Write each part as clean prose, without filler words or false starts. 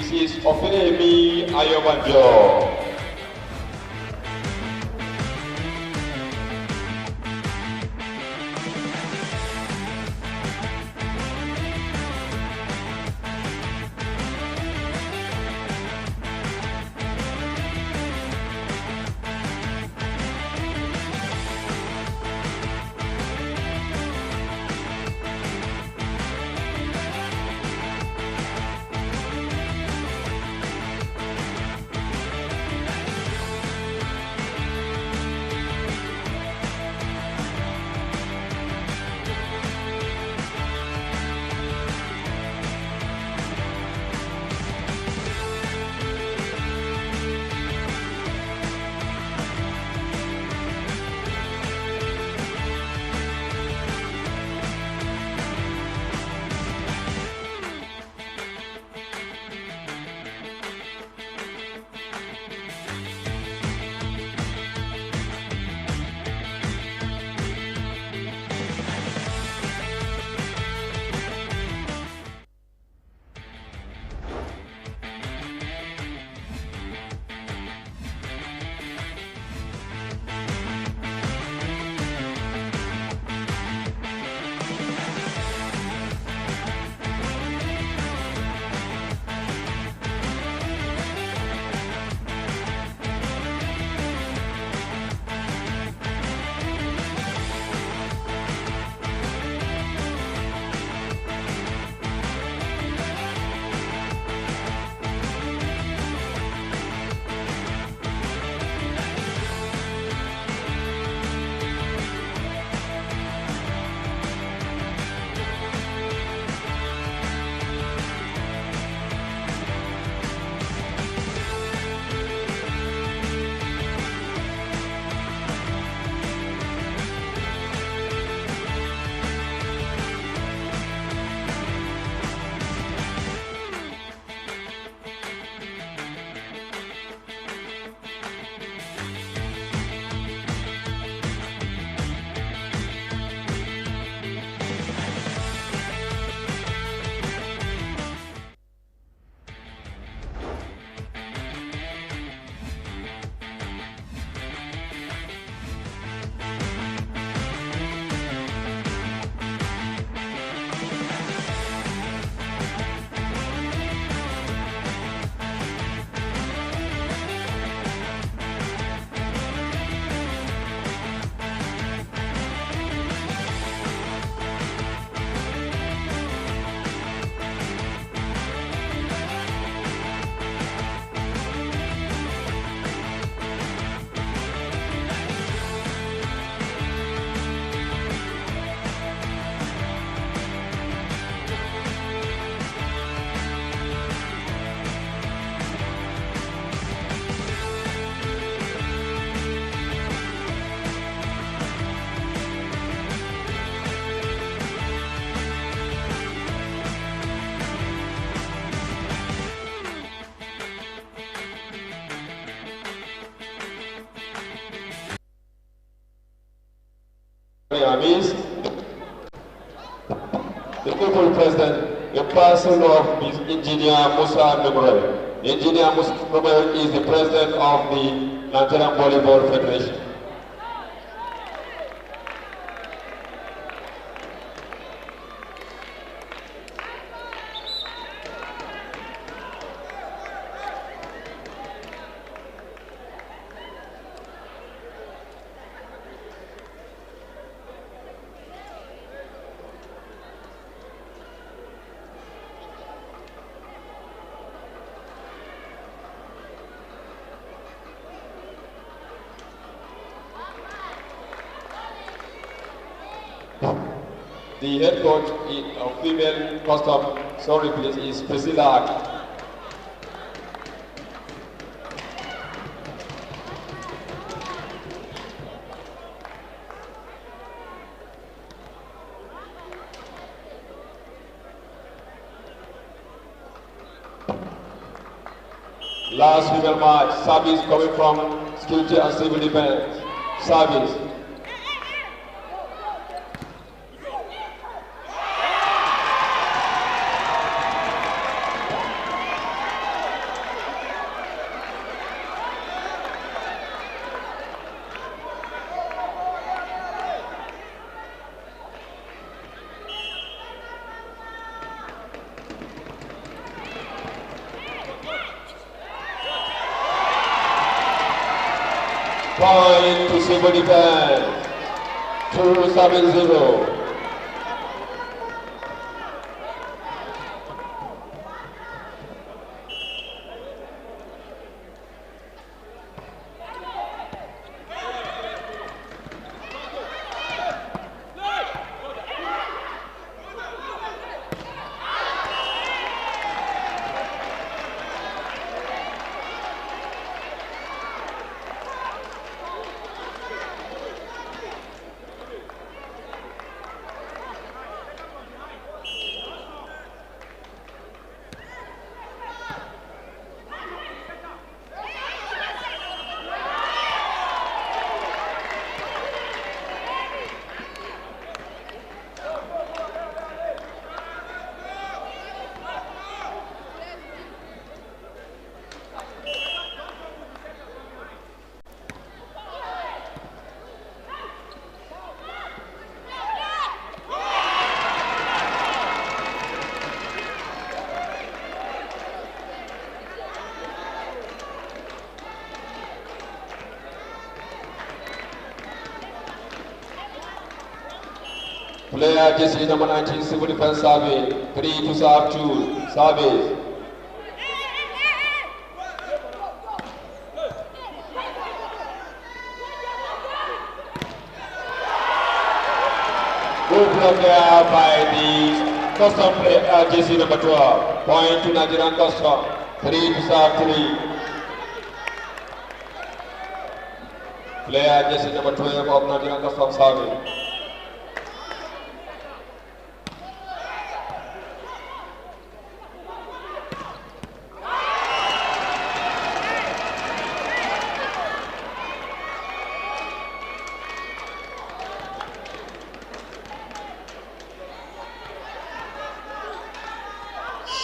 Mrs. Ofemi Ayobanjo. Amis, the people present, the person of Ms. Engineer Musa Memorial. Engineer Musa Memorial is the president of the Nigerian Volleyball Federation. The head coach of female custom, sorry please, is Priscilla. Last female match, service coming from security and civil defense. Service. Point to Civil Defense. 270. Player jersey number 19, Civil Defense service. 3 to serve 2. Service. Good block there by the custom player jersey number 12. Point to Nigerian Custom. 3 to serve 3. Player jersey number 12 of Nigerian Custom service.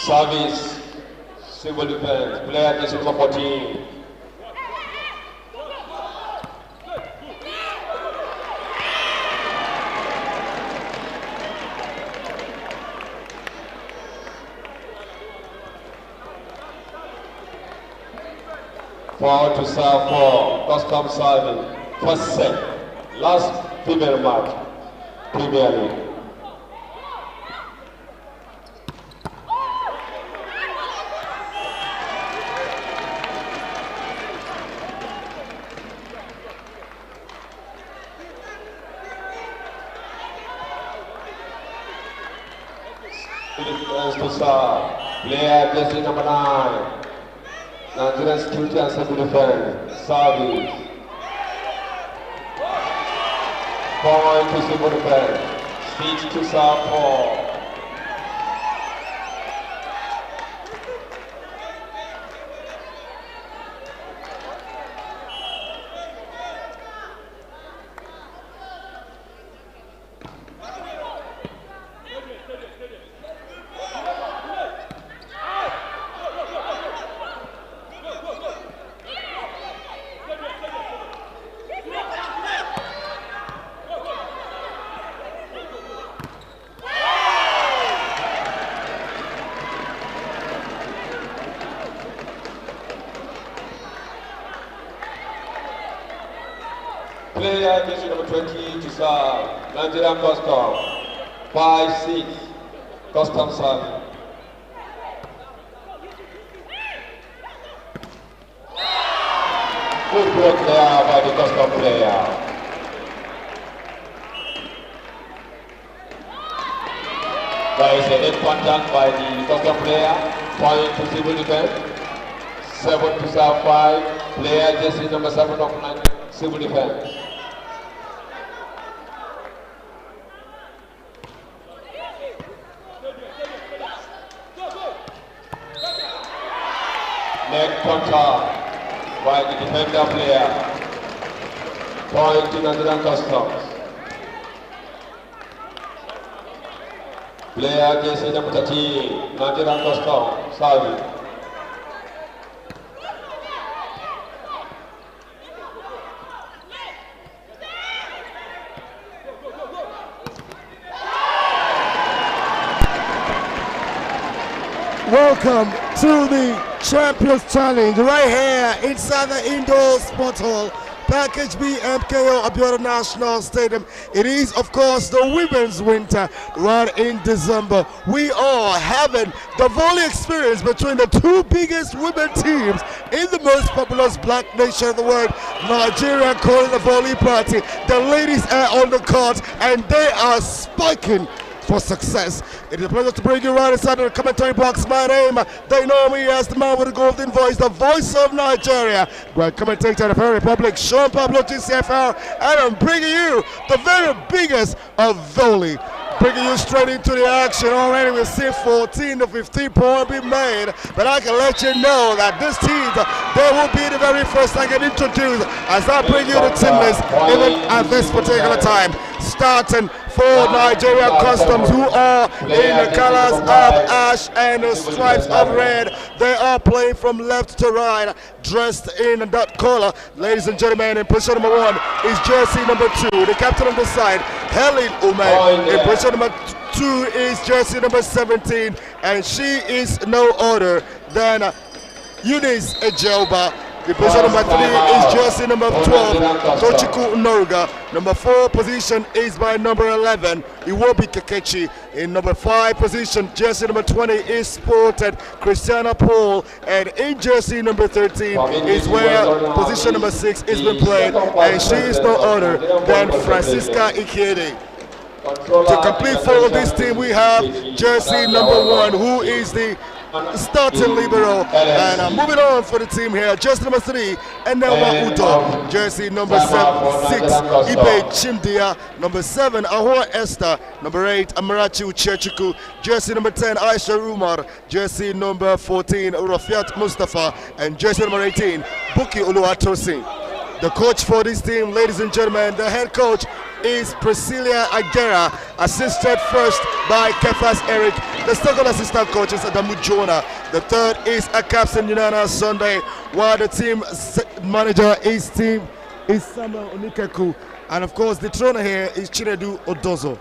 Service, Civil Defense, player jersey number 14. Four to serve 4, custom serving, first set, last female match, Premier League. To serve, player jersey number 9, Nigerian Security and Civil Defense, service. Point to Civil Defense, 6 to serve 4. Player jersey number 20 to serve, Nigerian Custom, 5-6, Custom serving. Good block there by the Custom player. There is a net contact by the Custom player, point to Civil Defense, 7 to serve 5, player jersey number 7 of 9, Civil Defense. Net contact by the defender player. Point to Nigerian Customs. Player jersey number 13, Nigerian Customs, serving. Welcome to the Champions Challenge right here inside the Indoor Sport Hall, Package B MKO Abiodun National Stadium. It is, of course, the women's winter right in December. We are having the volley experience between the two biggest women teams in the most populous black nation of the world, Nigeria, calling the volley party. The ladies are on the court and they are spiking for success. It is a pleasure to bring you right inside the commentary box. My name, they know me as the man with the golden voice, the voice of Nigeria. Great commentator of the Republic, Sean Pablo GCFR, and I'm bringing you the very biggest of volley. Bringing you straight into the action already. We've seen 14 to 15 points be made, but I can let you know that this team, they will be the very first I get introduced as I bring you the team list even at this particular time. Starting for Nigeria Customs, who are in the colors of ash and the stripes of red. They are playing from left to right, dressed in that color. Ladies and gentlemen, in position number 1 is jersey number 2, the captain on the side, Helen Ume. In position number 2 is jersey number 17, and she is no other than Eunice Ejelba. The position number 3 is jersey number 12, Tochiku Noruga. Number 4 position is by number 11, Iwobi Kekechi. In number 5 position, jersey number 20 is sported Christiana Paul. And in jersey number 13 is where position number 6 is being played. And she is no other than Francisca Ikede. To complete for this team, we have jersey number 1, who is the starting libero. And moving on for the team here, jersey number 3, Enelma Udo. Jersey number 6, Ibe Chimdia. Number 7, Ahua Esther. Number 8, Amarachi Uchechuku. Jersey number 10, Aisha Umar. Jersey number 14, Rafiat Mustafa. And jersey number 18, Buki Uluwatosin. The coach for this team, ladies and gentlemen, the head coach is Priscilla Aguera, assisted first by Kefas Eric. The second assistant coach is Adamu Jonah. The third is Akapsen Yunana Sunday, while the team manager is Samuel Onikeku. And of course, the trainer here is Chinedu Odozo.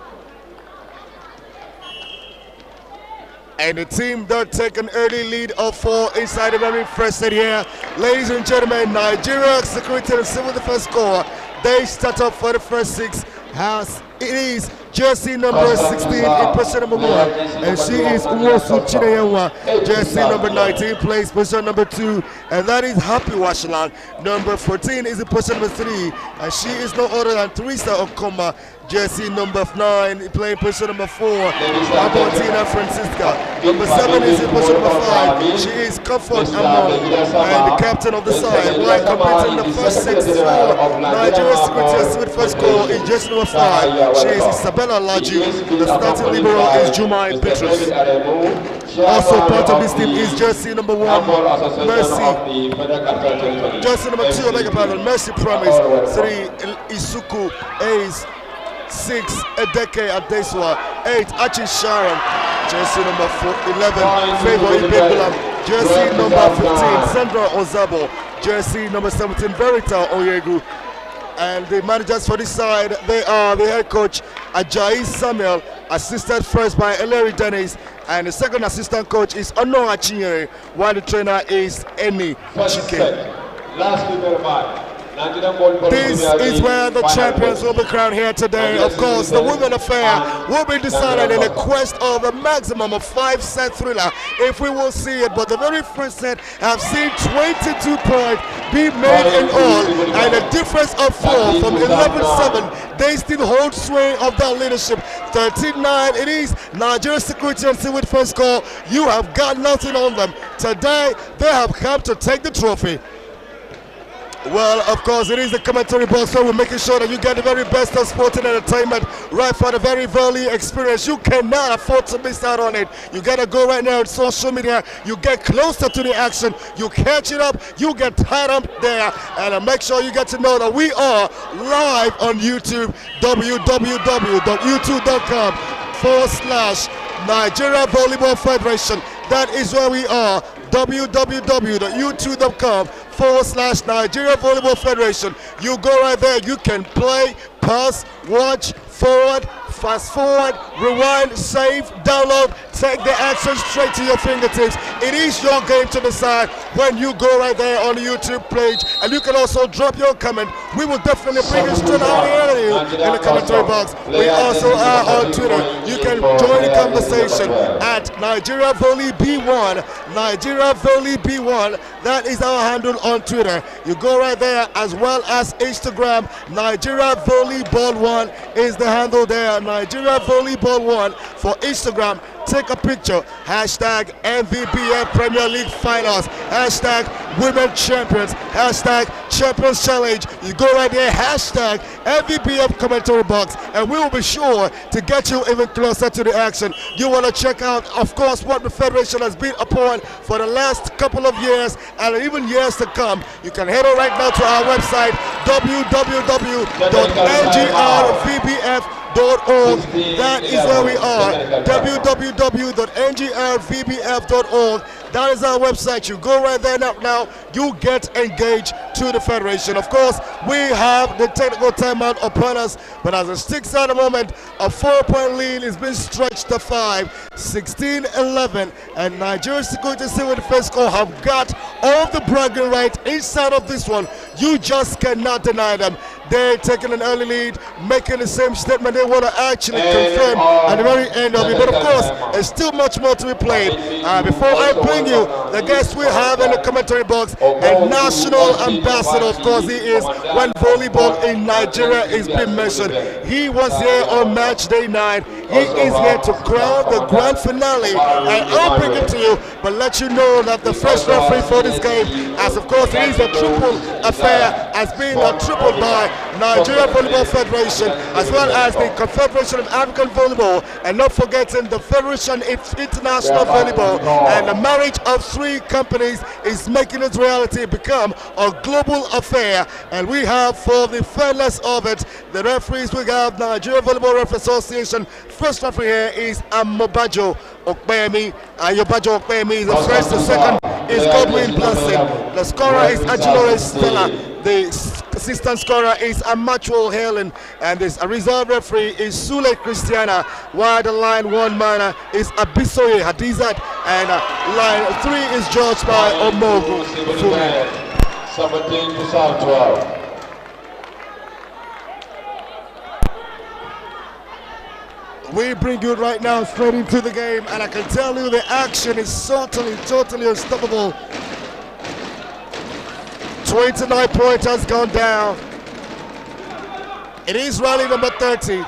And the team that take an early lead of 4 inside the very first set here. Ladies and gentlemen, Nigeria Security and Civil Defense Corps, they start up for the first 6. As it is jersey number 16 in position number 1, and she is Uwosu Chineyewa. Jersey number 19 plays position number 2, and that is Happy Washalan. Number 14 is in position number 3, and she is no other than Teresa Okoma. Jersey number 9 playing position number 4, Albertina Francisca. Number 7 is in position number 5. She is Comfort Amon, and the captain of the side. While completing the first 6 for Nigeria Security and Civil Defense Corps is jersey number 5. She is Isabella Laju. The starting libero is Jumai Petrus. Also part of this team is jersey number 1, Mercy. Jersey number 2, Omega Pavel, Mercy Promise. 3, Isuku Ace. 6, Edeke Adeswa. 8, Achi Sharon. Jersey number 11, Favor Ibegulam. Jersey number 15, Sandra Ozabo. Jersey number 17, Verita Oyegu. And the managers for this side, they are the head coach Ajayi Samuel, assisted first by Ellery Dennis, and the second assistant coach is Ono Achinyere, while the trainer is Eni Chike. Last people by. This is where the champions will be crowned here today. Of course, the women affair will be decided in a quest of a maximum of 5-set thriller, if we will see it. But the very first set have seen 22 points be made in all, and a difference of 4 from 11-7. They still hold sway of that leadership. 13-9, it is Nigeria Security and Civil Defense Corps. You have got nothing on them. Today, they have come to take the trophy. Well, of course, it is the commentary box, so we're making sure that you get the very best of sporting entertainment right for the very volley experience. You cannot afford to miss out on it. You got to go right now on social media. You get closer to the action. You catch it up. You get tied up there. And make sure you get to know that we are live on YouTube, www.youtube.com/Nigeria Volleyball Federation. That is where we are, www.youtube.com/Nigeria Volleyball Federation. You go right there, you can play, pass, watch, forward, fast forward, rewind, save, download, take the action straight to your fingertips. It is your game to decide when you go right there on the YouTube page, and you can also drop your comment. We will definitely bring it straight out here in the commentary box. We also are on Twitter. You can join the conversation at Nigeria Volley B1. Nigeria Volley B1. That is our handle on Twitter. You go right there, as well as Instagram. Nigeria Volleyball 1 is the handle there. Nigeria Volleyball 1 for Instagram. Take a picture. Hashtag MVBF Premier League Finals. Hashtag Women Champions. Hashtag Champions Challenge. You go right there. Hashtag MVBF commentary box, and we will be sure to get you even closer to the action. You want to check out, of course, what the Federation has been upon for the last couple of years and even years to come. You can head on right now to our website, www.ngrvbf.org. That is where we are. www.ngrvbf.org. That is our website. You go right there now. You get engaged to the Federation. Of course, we have the technical timeout upon us, but as it sticks at the moment, a 4-point lead is being stretched to 5, 16-11, and Nigeria Security Civil Defense Corps have got all the bragging right inside of this one. You just cannot deny them. They're taking an early lead, making the same statement they want to actually confirm at the very end of it. But of course, there's still much more to be played. Before I bring you the guest we have in the commentary box, a national ambassador, of course he is, when volleyball in Nigeria is being mentioned. He was here on match day 9. He is here to crown the grand finale, and I'll bring it to you, but let you know that the first referee for this game, as of course it is a triple affair, has been tripled by Nigeria Volleyball Federation, as well as the Confederation of African Volleyball, and not forgetting the Federation International Volleyball. And the marriage of 3 companies is making it reality, become a global affair. And we have, for the fairness of it, the referees. We have Nigeria Volleyball Referee Association. First referee here is Amobajo Okpeyemi. Ayobajo Okpeyemi is the first. The second is Godwin Blessing. The scorer is Ajilore Stella. The assistant scorer is Amachuel Helen, and this reserve referee is Sule Christiana, while the line 1 man is Abisoye Hadizat, and line 3 is judged by Omogu Fume. 17 to 12. We bring you right now straight into the game, and I can tell you the action is totally unstoppable. 29 points has gone down. It is rally number 30.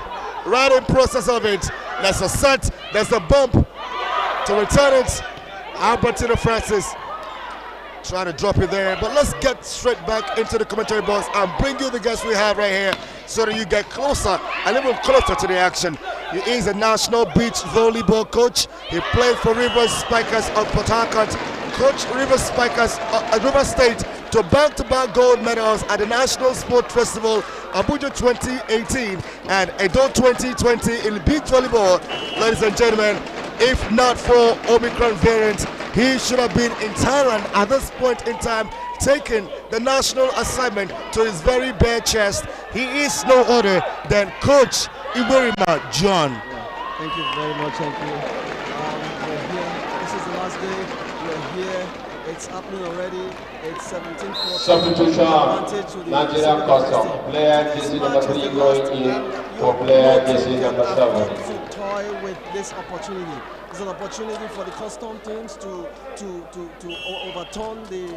Right in process of it. There's a set, there's a bump to return it. Albertino Francis trying to drop it there, but let's get straight back into the commentary box and bring you the guests we have right here so that you get closer, a little closer to the action. He is a national beach volleyball coach. He played for River Spikers of Port Harcourt, coached River Spikers at River State to back-to-back gold medals at the National Sport Festival Abuja 2018 and Edo 2020 in beach volleyball. Ladies and gentlemen, if not for Omicron variant, he should have been in Thailand at this point in time, taking the national assignment to his very bare chest. He is no other than Coach Iwerima John. Yeah, thank you very much. Thank you. We're here. This is the last day. We're here. It's happening already. It's 17-14. Substitution. Nigerian custom. Player jersey number 3 going in for player jersey number 7. To toy with this opportunity. It's an opportunity for the custom teams to overturn the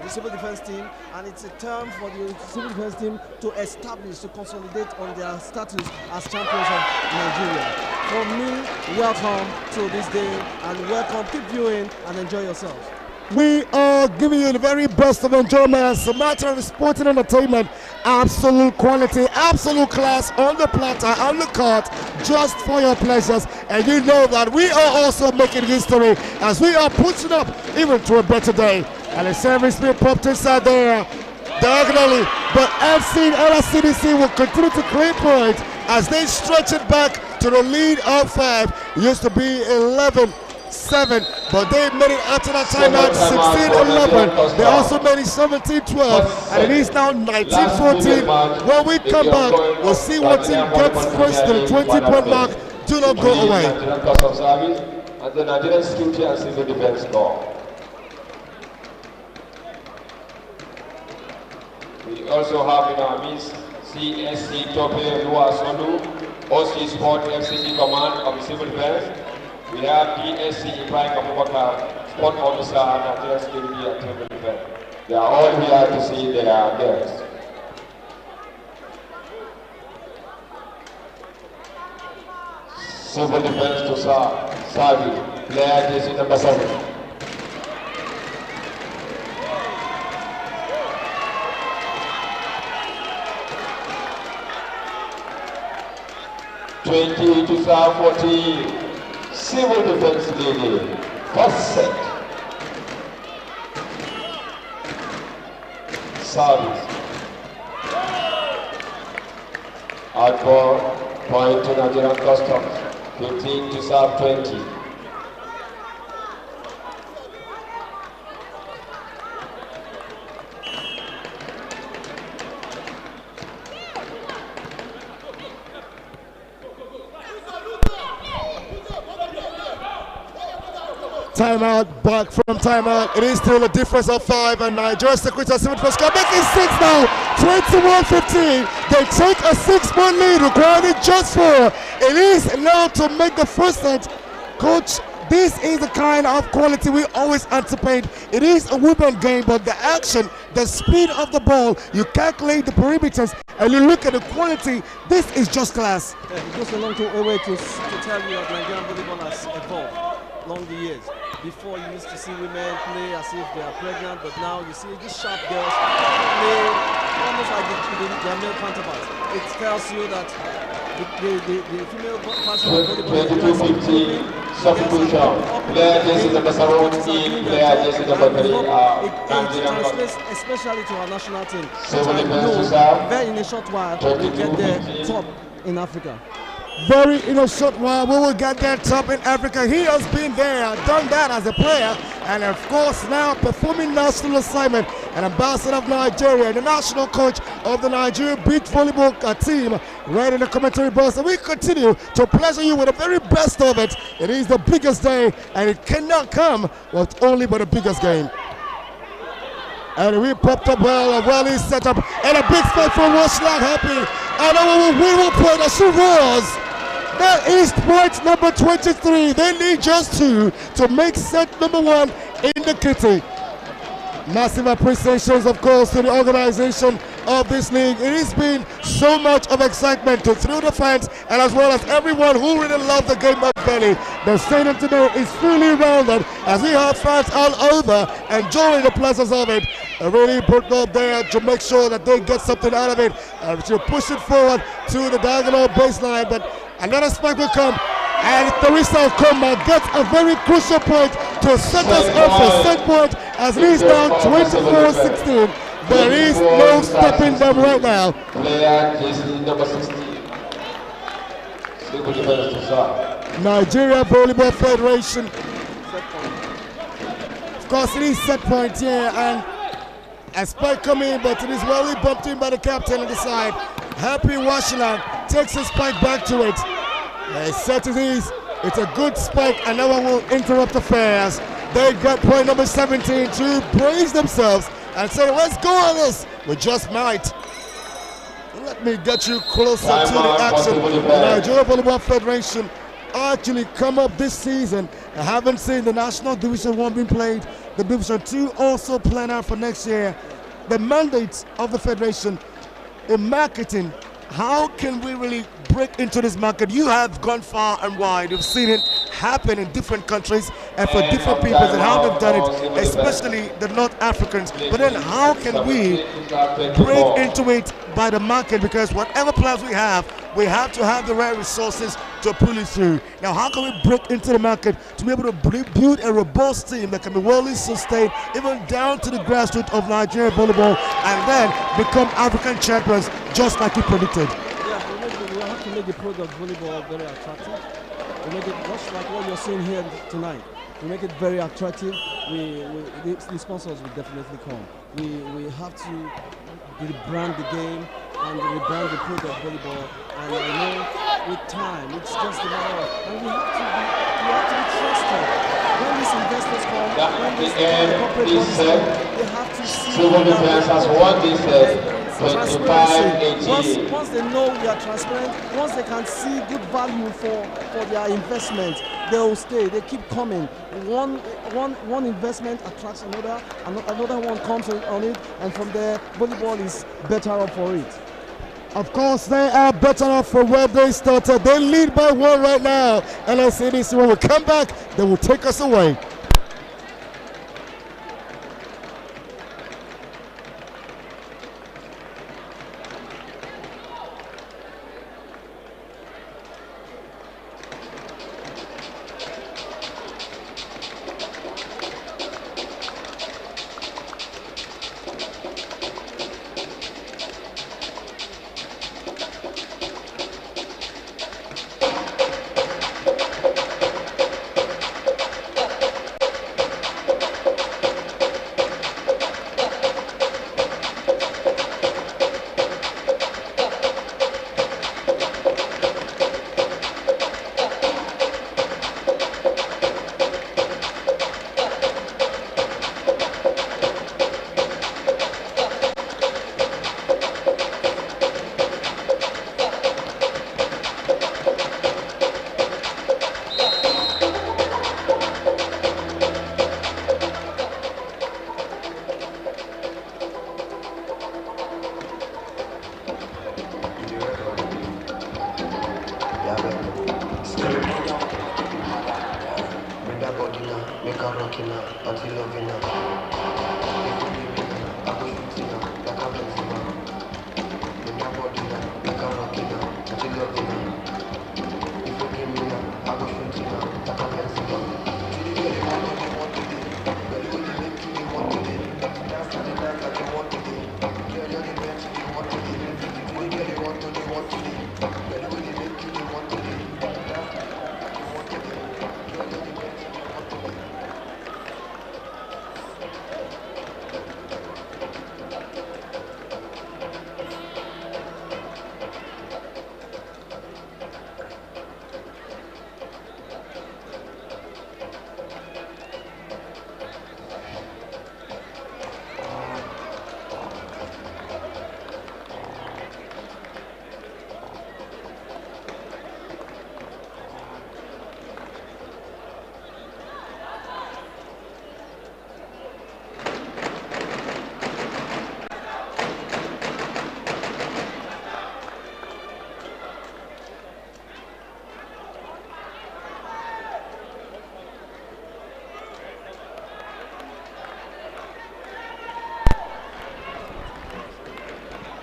civil defense team, and it's a term for the civil defense team to establish, to consolidate on their status as champions of Nigeria. For me, welcome to this day, and welcome. Keep viewing and enjoy yourselves. We are giving you the very best of enjoyment as a matter of sporting entertainment. Absolute quality, absolute class on the platter, on the court, just for your pleasures. And you know that we are also making history as we are pushing up even to a better day. And the service being popped inside there diagonally. But NSCDC will continue to claim points as they stretch it back to the lead of 5. It used to be 11-7, but they made it after that timeout 16-11. They also made it 17-12, and it is now 19-14. When we come back, we'll see what team gets first to the 20-point mark. Do not go away. and the Nigerian Security and Civil Defense Corps. We also have in our midst CSC Tope Luasolu, OC Sport FCG Command of the Civil Defense. We have DSC Ibrahim Abubakar, Sport Officer and Nigerian Security and Civil Defense. They are all here to see their guests. Civil Defense to Savi, player jersey number 7. To 14, Civil Defense leading, first set. Service. Outboard, point to Nigerian Customs, 15 to 20. Timeout, back from timeout. It is still a difference of 5, and Nigeria Security and Civil Defense Corps making 6 now. 21-15. They take a 6-point lead, requiring just 4. It is now to make the first set. Coach, this is the kind of quality we always anticipate. It is a women game, but the action, the speed of the ball, you calculate the perimeters, and you look at the quality. This is just class. Yeah, it goes a long way to tell you that Nigerian volleyball has evolved along the years. Before, you used to see women play as if they are pregnant, but now you see these sharp girls play almost like their male counterparts. It tells you that the female version of volleyball 22-15, substitution. Player jersey number 17, player jersey number 3. It translates especially to our national team. Very in a short while, we get the top in Africa. Very in a short while, we will get that top in Africa. He has been there, done that as a player, and of course now performing national assignment, an ambassador of Nigeria, the national coach of the Nigerian beach volleyball team, right in the commentary box. And we continue to pleasure you with the very best of it. It is the biggest day, and it cannot come with only but the biggest game. And we popped up well, a well set up, and a big spot for Washington Happy. And we will play the Chevroles. That is point number 23. They need just 2 to make set number 1 in the kitty. Massive appreciations, of course, to the organization of this league. It has been so much of excitement to through the fans and as well as everyone who really loved the game of volley. The stadium today is fully rounded as we have fans all over enjoying the pleasures of it. Really put up there to make sure that they get something out of it. To push it forward to the diagonal baseline, but another spike will come, and Teresa Okoma gets a very crucial point to set us up for set point as it is now 24-16. There is no stopping them right now. Player jersey number 16. Nigeria Volleyball Federation. Of course, it is set point here, and a spike coming, but it is well bumped in by the captain on the side. Happy Washington takes his spike back to it. Set it is. It's a good spike, and no one will interrupt affairs. They got point number 17 to brace themselves and say, let's go on this. We just might. Let me get you closer to the action. The Nigeria Volleyball Federation actually come up this season. I haven't seen the National Division 1 being played. The Division 2 also planned out for next year. The mandates of the Federation in marketing, how can we really break into this market? You have gone far and wide. You've seen it happen in different countries and for different people and how they've done it, especially the North Africans. But then how can we break into it by the market? Because whatever plans we have to have the right resources to pull it through. Now, how can we break into the market to be able to build a robust team that can be well sustained, even down to the grassroots of Nigeria volleyball, and then become African champions, just like you predicted? Yeah, we have to make the product volleyball very attractive. We make it just like what you're seeing here tonight. We make it very attractive. The sponsors will definitely come. We have to rebrand the game and rebrand the product volleyball. And I know with time. It's just a matter of, and we have to be trusted. When these investors come, when these corporate bodies come, they have to see Civil Defense has won this transparency. Once they know we are transparent, once they can see good value for their investment, they will stay. They keep coming. One investment attracts another one comes on it, and from there, volleyball is better off for it. Of course, they are better off for where they started. They lead by 1 right now. NSCDC, when we come back, they will take us away.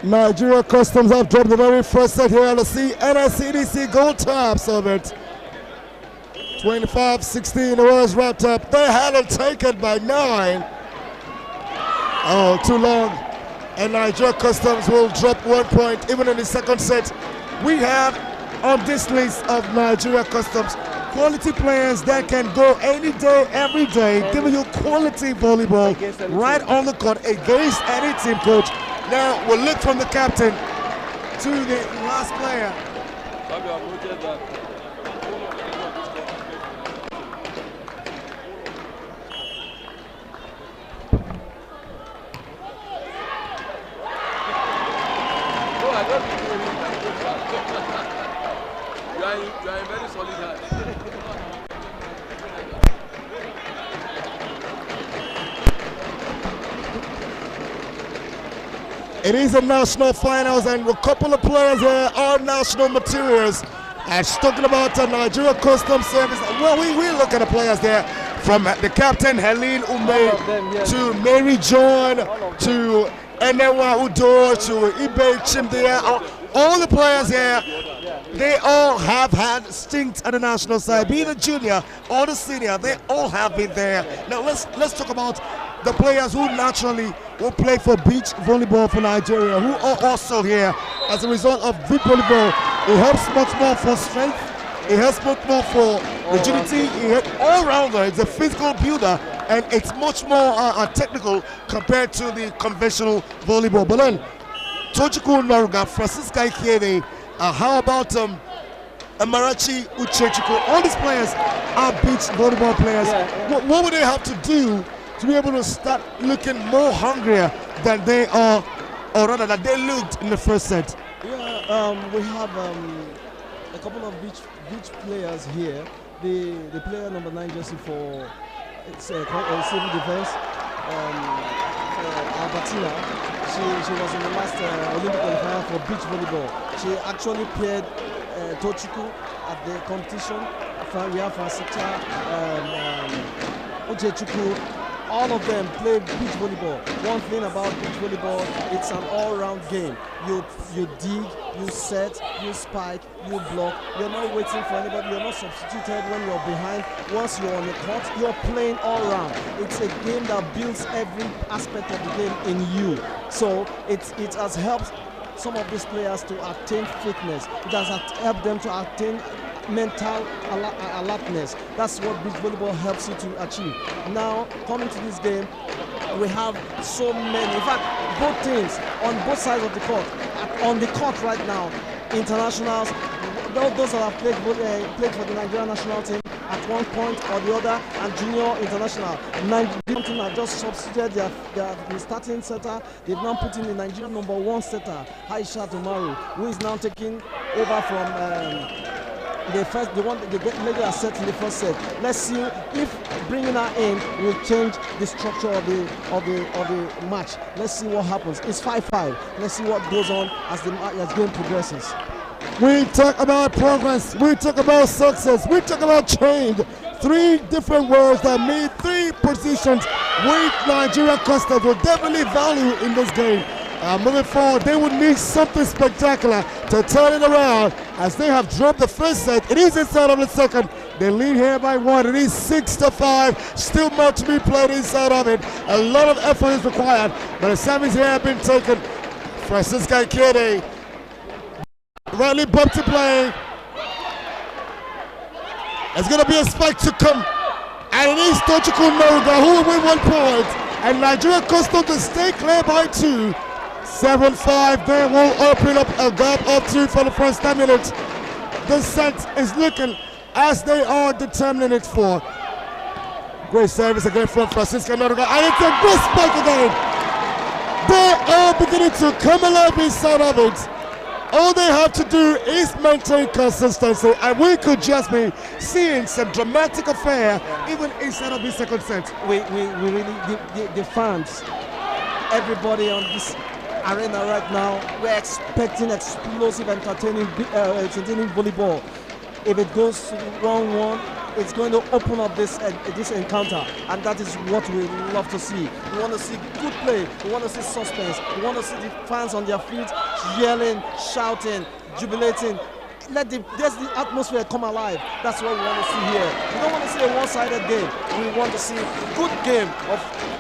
Nigeria Customs have dropped the very first set here. Let's see NSCDC gold tops of it. 25-16, it was wrapped up. They had it taken by 9. Oh, too long. And Nigeria Customs will drop 1 point even in the second set. We have on this list of Nigeria Customs quality players that can go any day, every day, giving you quality volleyball right on the court against any team, coach. Now we'll look from the captain to the last player. You are in very solid hands. It is a national finals, and a couple of players here are national materials. And talking about the Nigeria Customs Service, well, we look at the players there, from the captain Helene Ume to Mary John to Enewa Udo to Ibe Chimdea. All the players here, they all have had stints at the national side, be it the junior or the senior. They all have been there. Now let's talk about the players who naturally will play for beach volleyball for Nigeria, who are also here as a result of beach volleyball. It helps much more for strength. It helps much more for rigidity. All rounder. It's a physical builder, and it's much more technical compared to the conventional volleyball. But then, Tochiko Naruga, Francisca Ikede, how about Amarachi Uchechukwu. All these players are beach volleyball players. Yeah. What would they have to do to be able to start looking more hungrier than they are, or rather that they looked in the first set? Yeah, we have a couple of beach players here. The player number 9 jersey for civil defense, Albertina. She was in the last Olympic qualifier for beach volleyball. She actually paired Tochukwu at the competition. We have Francisca, Uchechukwu. All of them play beach volleyball. One thing about beach volleyball, it's an all-round game. You dig, you set, you spike, you block. You're not waiting for anybody. You're not substituted when you're behind. Once you're on the court, you're playing all round. It's a game that builds every aspect of the game in you. So it has helped some of these players to attain fitness. It has helped them to attain mental alertness. That's what beach volleyball helps you to achieve. Now, coming to this game, we have so many. In fact, both teams on both sides of the court, on the court right now, internationals, those that have played for the Nigerian national team at one point or the other, and junior international. Nigerian team have just substituted their starting setter. They've now put in the Nigerian number 1 setter, Aisha Tomaru, who is now taking over from the one the lady has set in the first set. Let's see if bringing her in will change the structure of the match. Let's see what happens. It's 5-5. Let's see what goes on as the game progresses. We talk about progress, we talk about success, we talk about change. 3 different words that mean 3 positions which Nigeria Customs will definitely value in this game. Moving forward, they would need something spectacular to turn it around, as they have dropped the first set. It is inside of the second. They lead here by 1. It is 6-5. Still much to be played inside of it. A lot of effort is required, but the service here have been taken. Francisca Ikede rightly bumped to play. It's going to be a spike to come, and it is Tochukwu Noruga who will win 1 point, and Nigeria Customs to stay clear by 2. 7-5, they will open up a gap of 2 for the first 10 minutes. The set is looking as they are determining it for. Great service again from Francisca Noruga, and it's a good spike again. They are beginning to come alive inside of it. All they have to do is maintain consistency, and we could just be seeing some dramatic affair even inside of the second set. We really, the fans, everybody on this arena right now, we're expecting explosive, entertaining volleyball. If it goes to 1-1, it's going to open up this encounter, and that is what we love to see. We want to see good play, we want to see suspense, we want to see the fans on their feet yelling, shouting, jubilating. Let the atmosphere come alive. That's what we want to see here. We don't want to see a one-sided game. We want to see a good game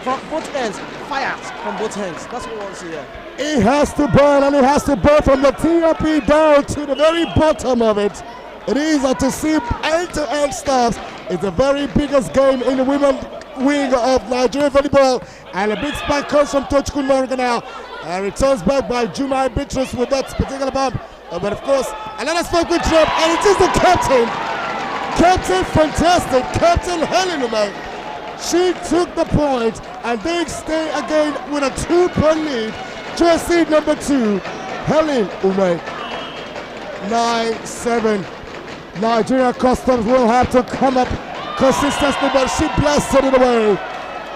from both ends, fires from both ends. That's what we want to see here. It has to burn, and it has to burn from the TRP down to the very bottom of it. It is to see end-to-end stuff. It's the very biggest game in the women's wing of Nigeria volleyball, and a big spike comes from Tochukwu Noruga now. Returns back by Jumai Beatrice with that particular bomb. But of course, another spike will drop, and it is the captain. Captain fantastic, Captain Helen Umay. She took the point, and they stay again with a 2-point lead. Jersey number 2, Helen Umay. 9-7. Nigeria Customs will have to come up consistently, but she blasted it away.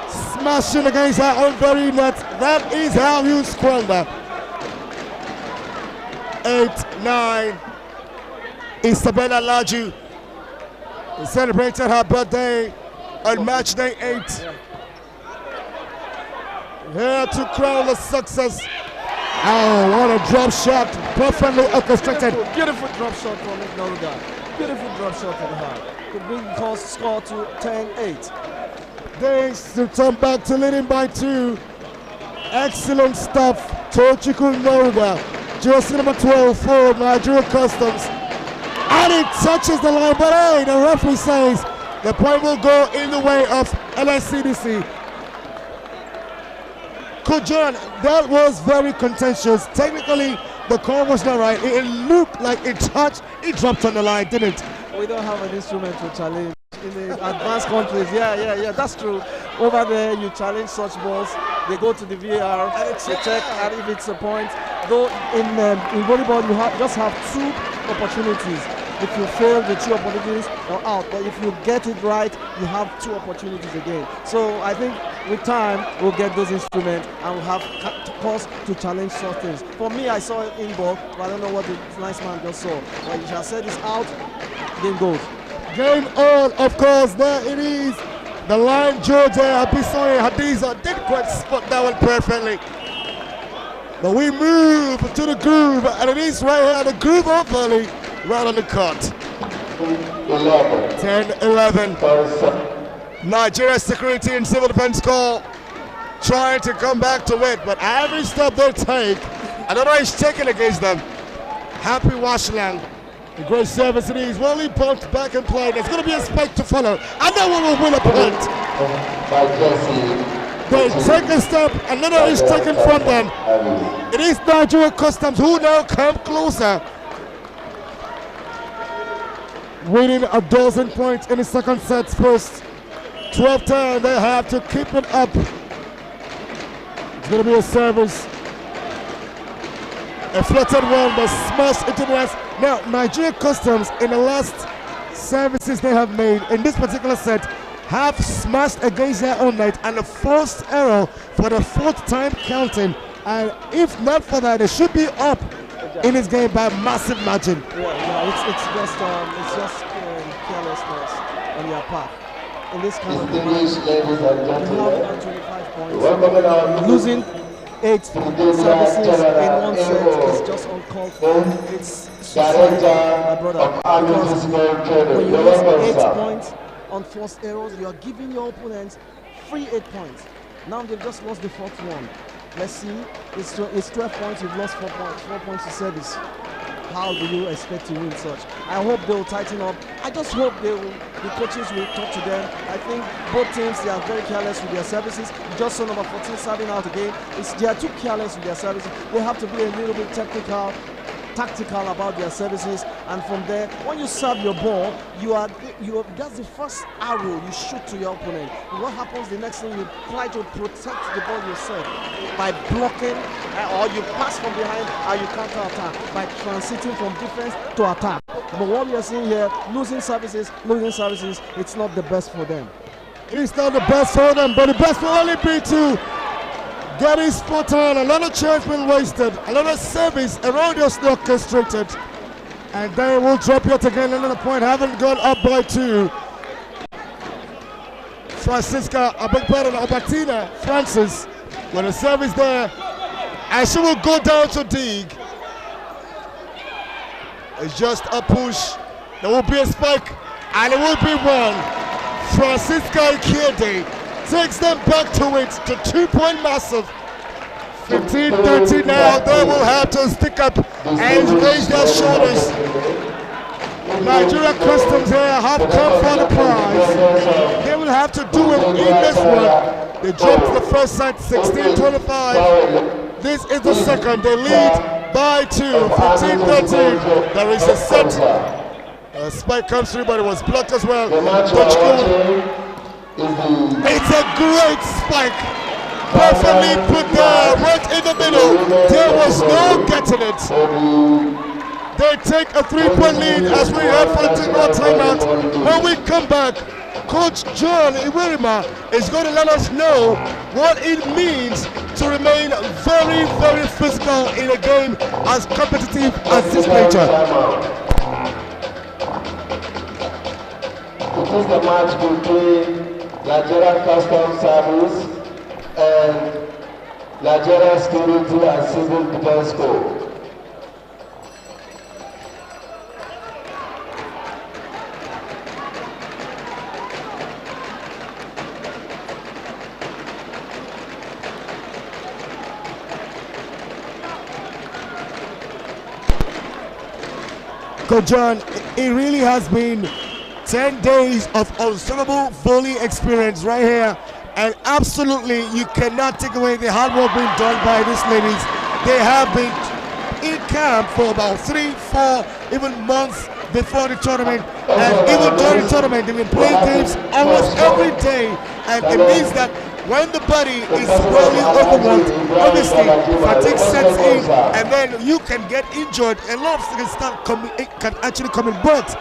Smashing against her own very net. That is how you squander. 8-9. Isabella Laju celebrated her birthday on match day 8. Here to crown the success. Oh, what a drop shot, perfectly orchestrated. Beautiful drop shot from Noruga. Beautiful drop shot from her. Could bring the score to 10-8. They return back to leading by 2. Excellent stuff. Tochukwu Noruga, jersey number 12 for Nigeria Customs. And it touches the line, but hey, the referee says the point will go in the way of NSCDC. Kojan, that was very contentious. Technically, the call was not right. It looked like it touched He dropped on the line, didn't? We don't have an instrument to challenge in the advanced countries. Yeah, that's true. Over there, you challenge such balls. They go to the VAR, they check, and if it's a point. Though in volleyball, you just have 2 opportunities. If you fail the 2 opportunities, you're out. But if you get it right, you have 2 opportunities again. So I think with time, we'll get those instruments and we'll have cause to challenge such things. For me, I saw it in ball, but I don't know what the nice man just saw. But you shall say this out, game goes. Game on, of course, there it is. The line, Georgia, Abisoye, Hadiza did quite spot that one perfectly. But we move to the groove, and it is right here, the groove of volley, right on the court. 10-11. Nigeria Security and Civil Defense Corps trying to come back to it, but every step they take, I don't know who's taking against them. Happy Washland. A great service it is. Wally pumped back and play. There's going to be a spike to follow. And that one will win a point. They take a step, another is taken from them. It is Nigeria Customs who now come closer. Winning a dozen points in the second set first. 12-10, they have to keep it up. It's going to be a service. A flattered one, but smashed into the net. Now, Nigeria Customs, in the last services they have made in this particular set, have smashed against their own net, and the first error for the 4th time counting. And if not for that, they should be up in this game by a massive margin. Yeah, it's just carelessness on your part. In this kind of game, you have 25 points. Losing 8 services in one set is just uncalled for. It's suicide, my brother. Because when you lose 8 points on forced errors, you are giving your opponents free 8 points. Now they've just lost the 4th one. Let's see, it's 12 points, you've lost 4 points to service. How do you expect to win such? I hope they will tighten up. I just hope the coaches will talk to them. I think both teams, they are very careless with their services. You just saw number 14 serving out again. They are too careless with their services. They have to be a little bit tactical about their services, and from there, when you serve your ball, that's the first arrow you shoot to your opponent. And what happens the next thing, you try to protect the ball yourself by blocking, or you pass from behind and you counter attack by transiting from defense to attack. But what we are seeing here, losing services, it's not the best for them. It's not the best for them, but the best for only B2. Getting spot on, a lot of chance been wasted, a lot of service around us orchestrated, and they will drop yet again. Another point, haven't gone up by 2. Francisca, I beg pardon, Albertina Francis, with a service there, and she will go down to dig. It's just a push. There will be a spike, and it will be one. Francisca Ikede takes them back to it, to 2-point massive. 15-30 now, they will have to stick up and raise their shoulders. Nigeria Customs here have come for the prize. They will have to do it in this one. They dropped the first set 16-25. This is the second. They lead by 2, 15-13. There is a set. A spike comes through, but it was blocked as well. It's a great spike, perfectly put there, right in the middle. There was no getting it. They take a 3-point lead as we head for the timeout. When we come back, Coach John Iwerima is going to let us know what it means to remain very, very physical in a game as competitive as this nature. It is the match between Nigeria Customs Service and Nigeria Security and Civil Defense Corps. Coach John, it really has been 10 days of unstoppable volley experience right here, and absolutely you cannot take away the hard work being done by these ladies. They have been in camp for about 3, 4 even months before the tournament, and even during the tournament, they've been playing games almost every day, and it means that when the body is really overworked, obviously fatigue sets in, and then you can get injured, and a lot of things can actually come in. But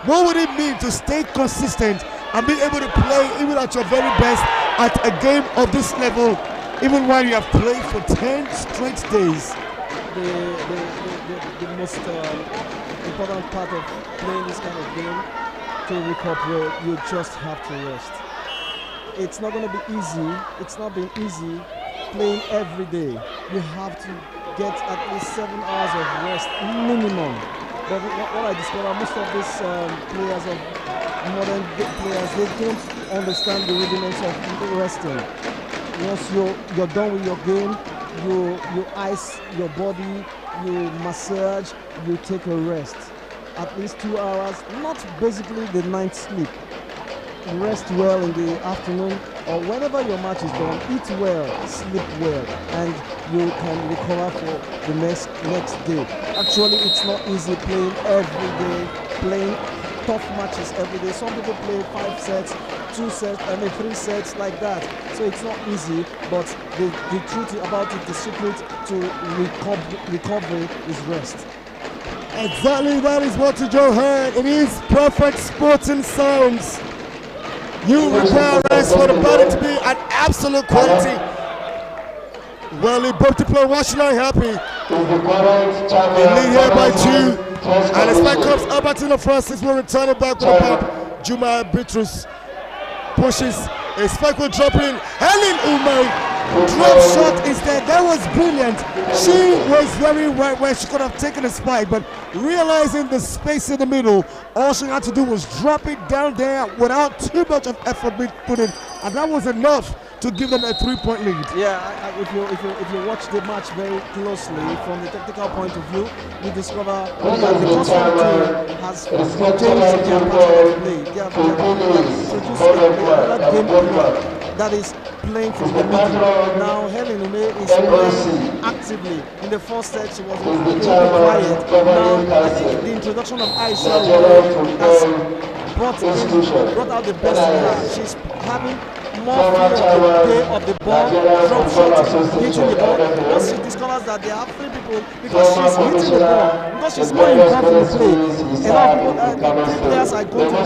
what would it mean to stay consistent and be able to play even at your very best at a game of this level, even while you have played for 10 straight days? The most important part of playing this kind of game to recuperate, you just have to rest. It's not going to be easy. It's not been easy playing every day. You have to get at least 7 hours of rest minimum. But what I discovered, most of these players, of modern players, they don't understand the rudiments of resting. Once you're done with your game, you ice your body, you massage, you take a rest. At least 2 hours, not basically the night sleep. Rest well in the afternoon, or whenever your match is done, eat well, sleep well, and you can recover for the next day. Actually, it's not easy playing every day, playing tough matches every day. Some people play 5 sets, 2 sets, 3 sets like that. So it's not easy, but the truth about it, the secret to recovery is rest. Exactly, that is what you just heard. It is perfect sporting science. You require rest for the body to be an absolute quality. Well, he both to play. Why should I happy? They lead here by 2. And as back comes Albertino Francis will return it back with the pump. Juma Bitrus pushes. A spike will drop in. Helen Umay drop shot instead. That was brilliant. She was very right where she could have taken a spike, but realizing the space in the middle, all she had to do was drop it down there without too much of effort being put in, and that was enough to give them a 3-point lead. Yeah, if you watch the match very closely from the technical point of view, you discover that the custom team has changed their pattern of play. They have introduced another game plan that is playing from the middle. Now Helen Ume is playing actively. In the first set she was a little quiet. Now I think the introduction of Aisha has brought out the best in her. She's having more fear of the ball, drop shot, hitting the ball. Once she discovers that they have 3 people, because she's hitting the ball, because she's more involved in the play, a lot of people, players are going to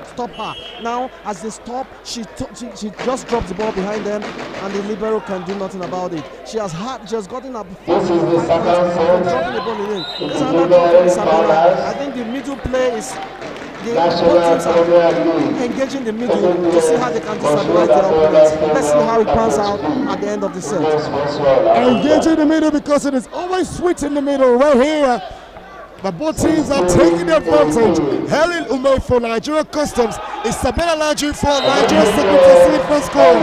stop her. Now, as they stop, she just drops the ball behind them, and the libero can do nothing about it. She has gotten up from dropping the ball in. This is another drop from Isabella. I think the middle play is. Both teams are engaging the middle to see how they can destabilize their opponents. Let's see how it pans out at the end of the set. Engaging the middle because it is always sweet in the middle right here. But both teams are taking the advantage. Helen Ume for Nigeria Customs. Isabella Landry for Nigeria Secretary for score.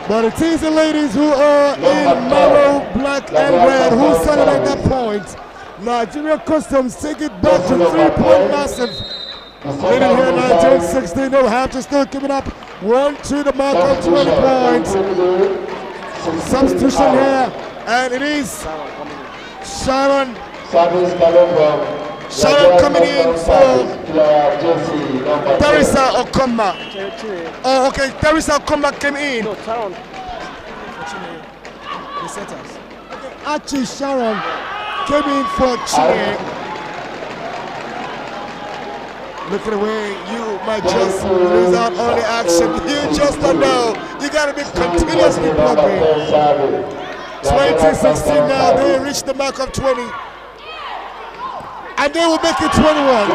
But it is the ladies who are in maroon, black and red who celebrate that point. Nigeria Customs take it back to 3-point massive. Leading here 19-16. They'll have to still give it up. 1 to the mark of 20 points. Substitution here. And it is Sharon coming in for Teresa Okoma. Oh, okay. Teresa Okoma came in. No, Sharon. The setters. Archie Sharon came in for Chile. Look at the way you might just lose out on the action. You just don't know. You got to be continuously plugging. 2016 now, they reached the mark of 20. And they will make it 21.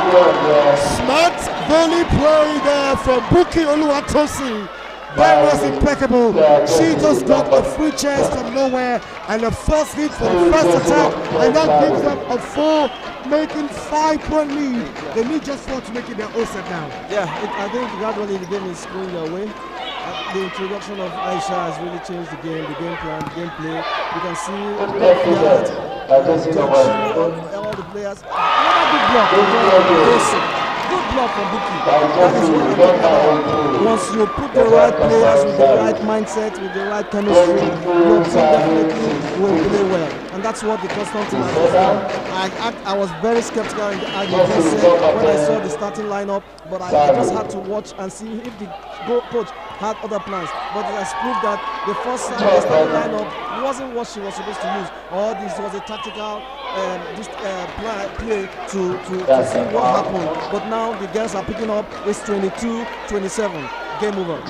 Smart volley play there from Buki Oluwatosi. That was impeccable. She just got a free chance from nowhere and the first hit for the first attack, and that gives them a 4, making 5-point lead. They need just 4 to make it their own set now. Yeah, I think gradually the game is going their way. The introduction of Aisha has really changed the game plan, the gameplay. You can see all the players. Another big block. Good block from Buki. That is what I'm talking about. Once you put the right players with the right mindset, with the right chemistry, your team definitely will play well. And that's what the custom team has done. I was very skeptical, as you just said, when I saw the starting lineup, but I just had to watch and see if the coach had other plans. But it has proved that the first starting lineup wasn't what she was supposed to use, or this was a tactical play to see what happened. But now the girls are picking up. It's 22-27. Game over.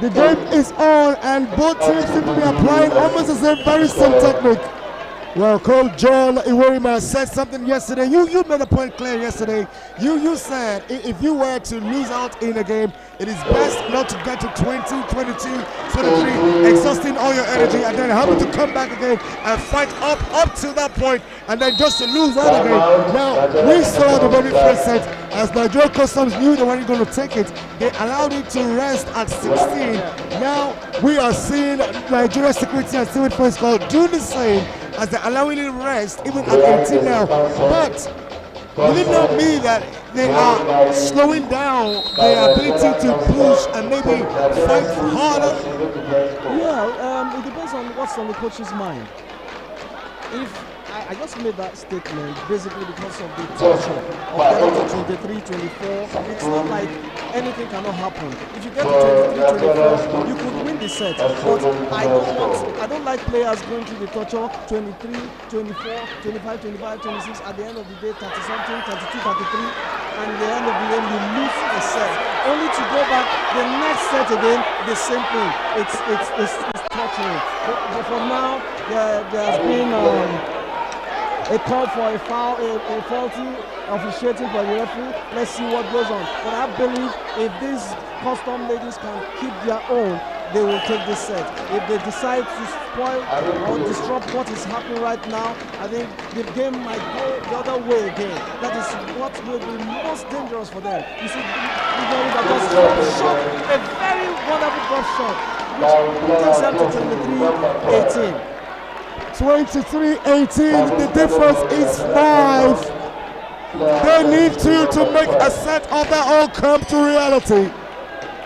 The game is on, and both teams seem to be applying almost the same very same technique. Well, Coach John Iworima said something yesterday. You made a point clear yesterday. You said if you were to lose out in a game, it is best not to get to 20, 22, 23, exhausting all your energy, and then having to come back again and fight up to that point, and then just to lose out again. Now, we saw the very first set, as Nigeria Customs knew they weren't going to take it. They allowed it to rest at 16. Now, we are seeing Nigeria Security and Civil Defense Corps do the same, as they're allowing it rest even at 18 now. But will it not mean that they are slowing down their ability to push and maybe fight harder? Yeah, it depends on what's on the coach's mind. If I just made that statement basically because of the tension of getting to 23, 24. It's not like anything cannot happen. If you get to 23, 24, you could win the set. But I don't like players going through the torture 23, 24, 25, 25, 26. At the end of the day, 30 something, 32, 33, and at the end of the game you lose a set. Only to go back the next set again, the same thing. It's torturing. But for now, there has been a call for a foul, a faulty officiating for the referee. Let's see what goes on. But I believe if these custom ladies can keep their own, they will take this set. If they decide to spoil or disrupt what is happening right now, I think the game might go the other way again. That is what will be most dangerous for them. You see, that was shot, a very wonderful drop shot, which takes them to 23-18. 23-18, the difference is 5. They need to make a set of their own come to reality.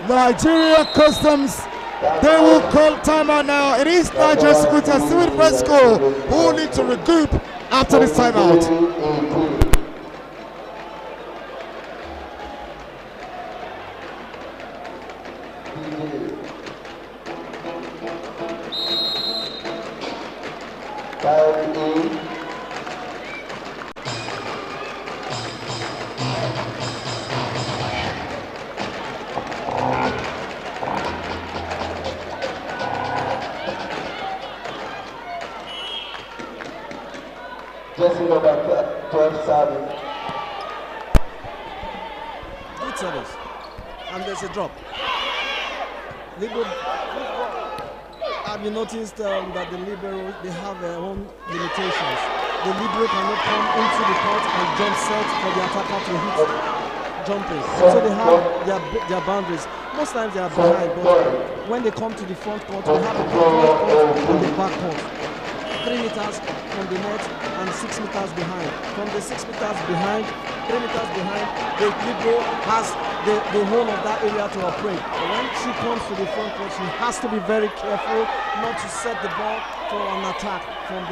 Nigeria Customs, they will call timeout now. It is Nigeria Security and Civil Defense Corps who need to regroup after this timeout. Jersey number 12 serving. Good service. And there's a drop. Have you noticed that the libero, they have their own limitations? The libero cannot come into the court and jump set for the attacker to hit jumping. So they have their boundaries. Most times they are behind, but when they come to the front court, we have the front court and the back court. 3 meters from the net and 6 meters behind. From the 6 meters behind, 3 meters behind, the libero has the whole of that area to operate. But when she comes to the front court, she has to be very careful not to set the ball for an attack from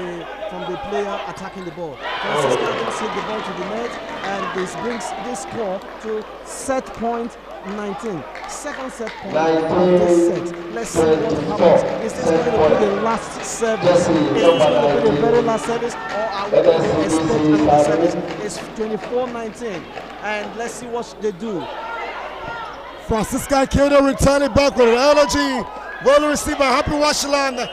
the player attacking the ball. Francisca didn't set the ball to the net, and this brings this score to set point 19. Second set point of this set. Let's see what happens. Is this going to be the last service? Is this going to be the very last service, or are we going to expect another service? It's 24-19, and let's see what they do. Francisca Kedo returning back with energy. Well received by Happy Washiland.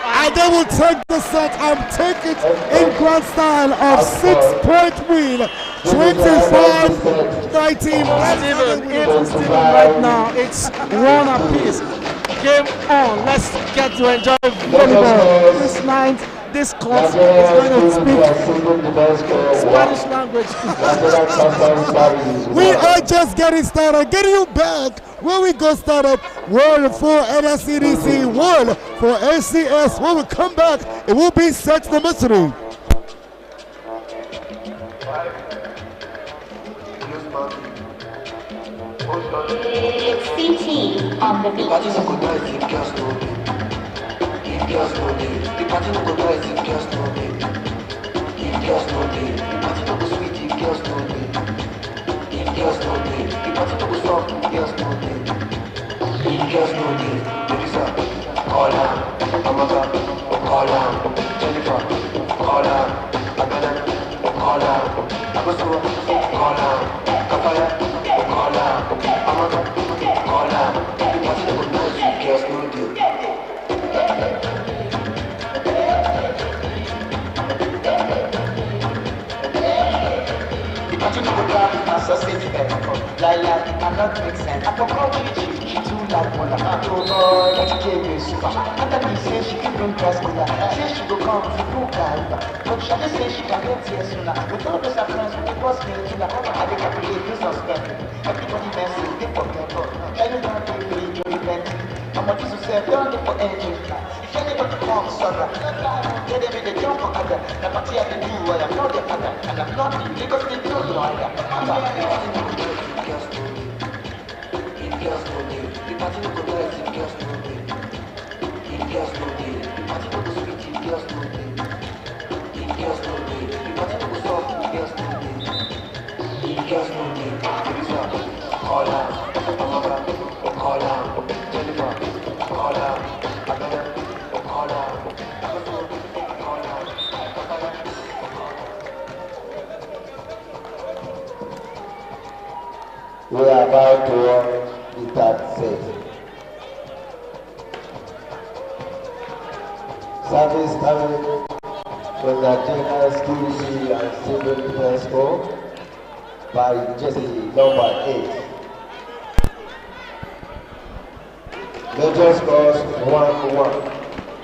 And they will take the set and take it in grand style of 6-point win. 25-19. Steven, right now it's 1 apiece. Game on. Let's get to enjoy volleyball. This night, this court is going to speak Spanish language. We are just getting started. Getting you back where we got started. 1 for NSCDC, 1 for NCS. When we come back, it will be set number 3. VT on the beat. Party no go die if girls no dey. If girls no dey, the party no go die if girls no dey. If girls no dey, the party no go sweet if girls no dey. If girls no dey, the party no go soft if girls no dey. If girls no dey, Teresa, call her, Amaka, call her, Jennifer, call her, Abena, call her, Agosuwa, call her, Kafaya, call her, Amaka, call her. The party no go nice if girls no dey. Sausage Lila, it cannot make sense. I forgot she too like one. Oh boy, that gave me super. After me say she can bring dress with her. Say she go come to cook her. But she just say she can get here sooner. With all those friends, we boss me to the I dey calculate this suspect. Everybody messy, they forget. Anyone they really do event. I'm what you say, don't look for engine. If anybody comes, sorry. Get them in the jump for other. The party I can do, I am not the other. And I'm not the because they don't know either. If girls no dey, the party no go nice if girls no dey. If girls no dey, the party no go sweet if girls no dey. If girls no dey, the party no go soft if girls no dey. If girls no dey, Teresa, call her, Amaka, call her, Jennifer, call her, Abena, call her, call her, we are about to run the third set. Service coming from the NSCDC and Civil Defense Corps by Jesse number 8. Major scores 1-1.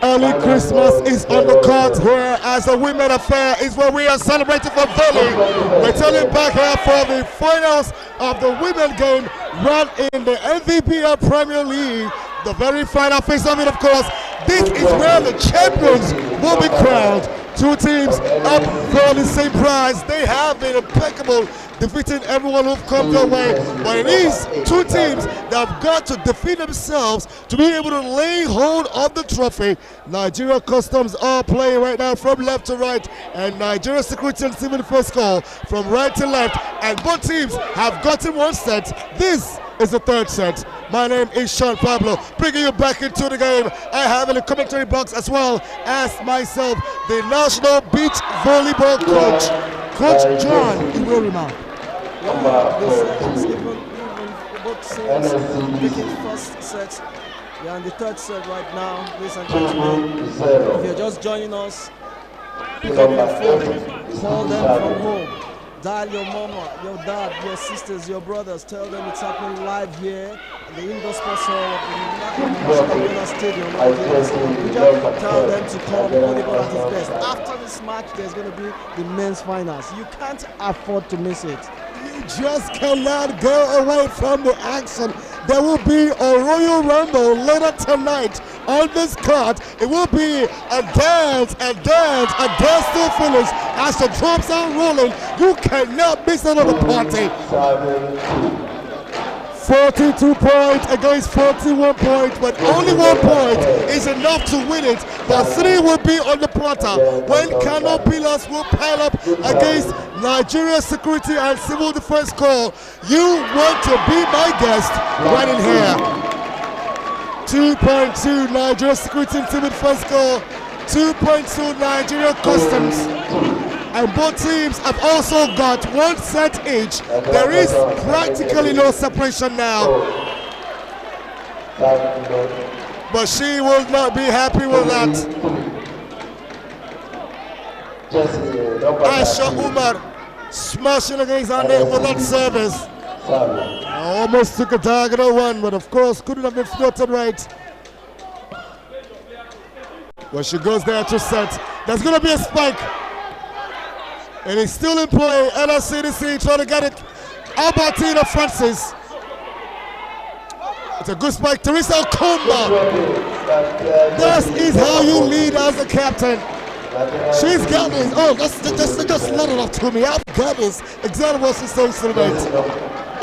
Early Christmas is on the cards here as a women affair is where we are celebrating for volley. We're turning back here for the finals of the women game run in the MVPL Premier League. The very final face of it, of course. This is where the champions will be crowned. Two teams up for the same prize. They have been impeccable, defeating everyone who've come their way. But it is two teams that have got to defeat themselves to be able to lay hold of the trophy. Nigeria Customs are playing right now from left to right, and Nigeria Security and Civil Defense Corps from right to left. And both teams have gotten one set. This is the third set. My name is Sean Pablo, bringing you back into the game. I have in the commentary box as well as myself, the National Beach Volleyball Coach, Coach John Iwerima. Both teams taking first set. We are in the third set right now, ladies and gentlemen. If you're just joining us, pick up your phone, call them from home. Dial your mama, your dad, your sisters, your brothers. Tell them it's happening live here at the indoor sports hall of the National Stadium. Right here. We just tell them to come volleyball at its best. After this match, there's going to be the men's finals. You can't afford to miss it. You just cannot go away from the action. There will be a Royal Rumble later tonight on this card. It will be a dance to finish as the drums are rolling. You cannot miss another party. 42 points against 41 points, but only 1 point is enough to win it. But 3 will be on the platter when Kano Pillars will pile up against Nigeria Security and Civil Defense Corps. You want to be my guest right in here. 2.2 Nigeria Security and Civil Defense Corps, 2.2 Nigeria Customs. And both teams have also got 1 set each. There is practically no separation now. But she will not be happy with that. Aisha Umar smashing against her net with that service. Almost took a diagonal one, but of course couldn't have been floated right. Well, she goes there to set. There's going to be a spike. And it's still in play. NSCDC trying to get it. Albertina Francis. It's a good spike. Teresa Okomba. This is how you lead as a captain. She's got this. Oh, just let it off to me. I've got this. Exactly what she's saying tonight.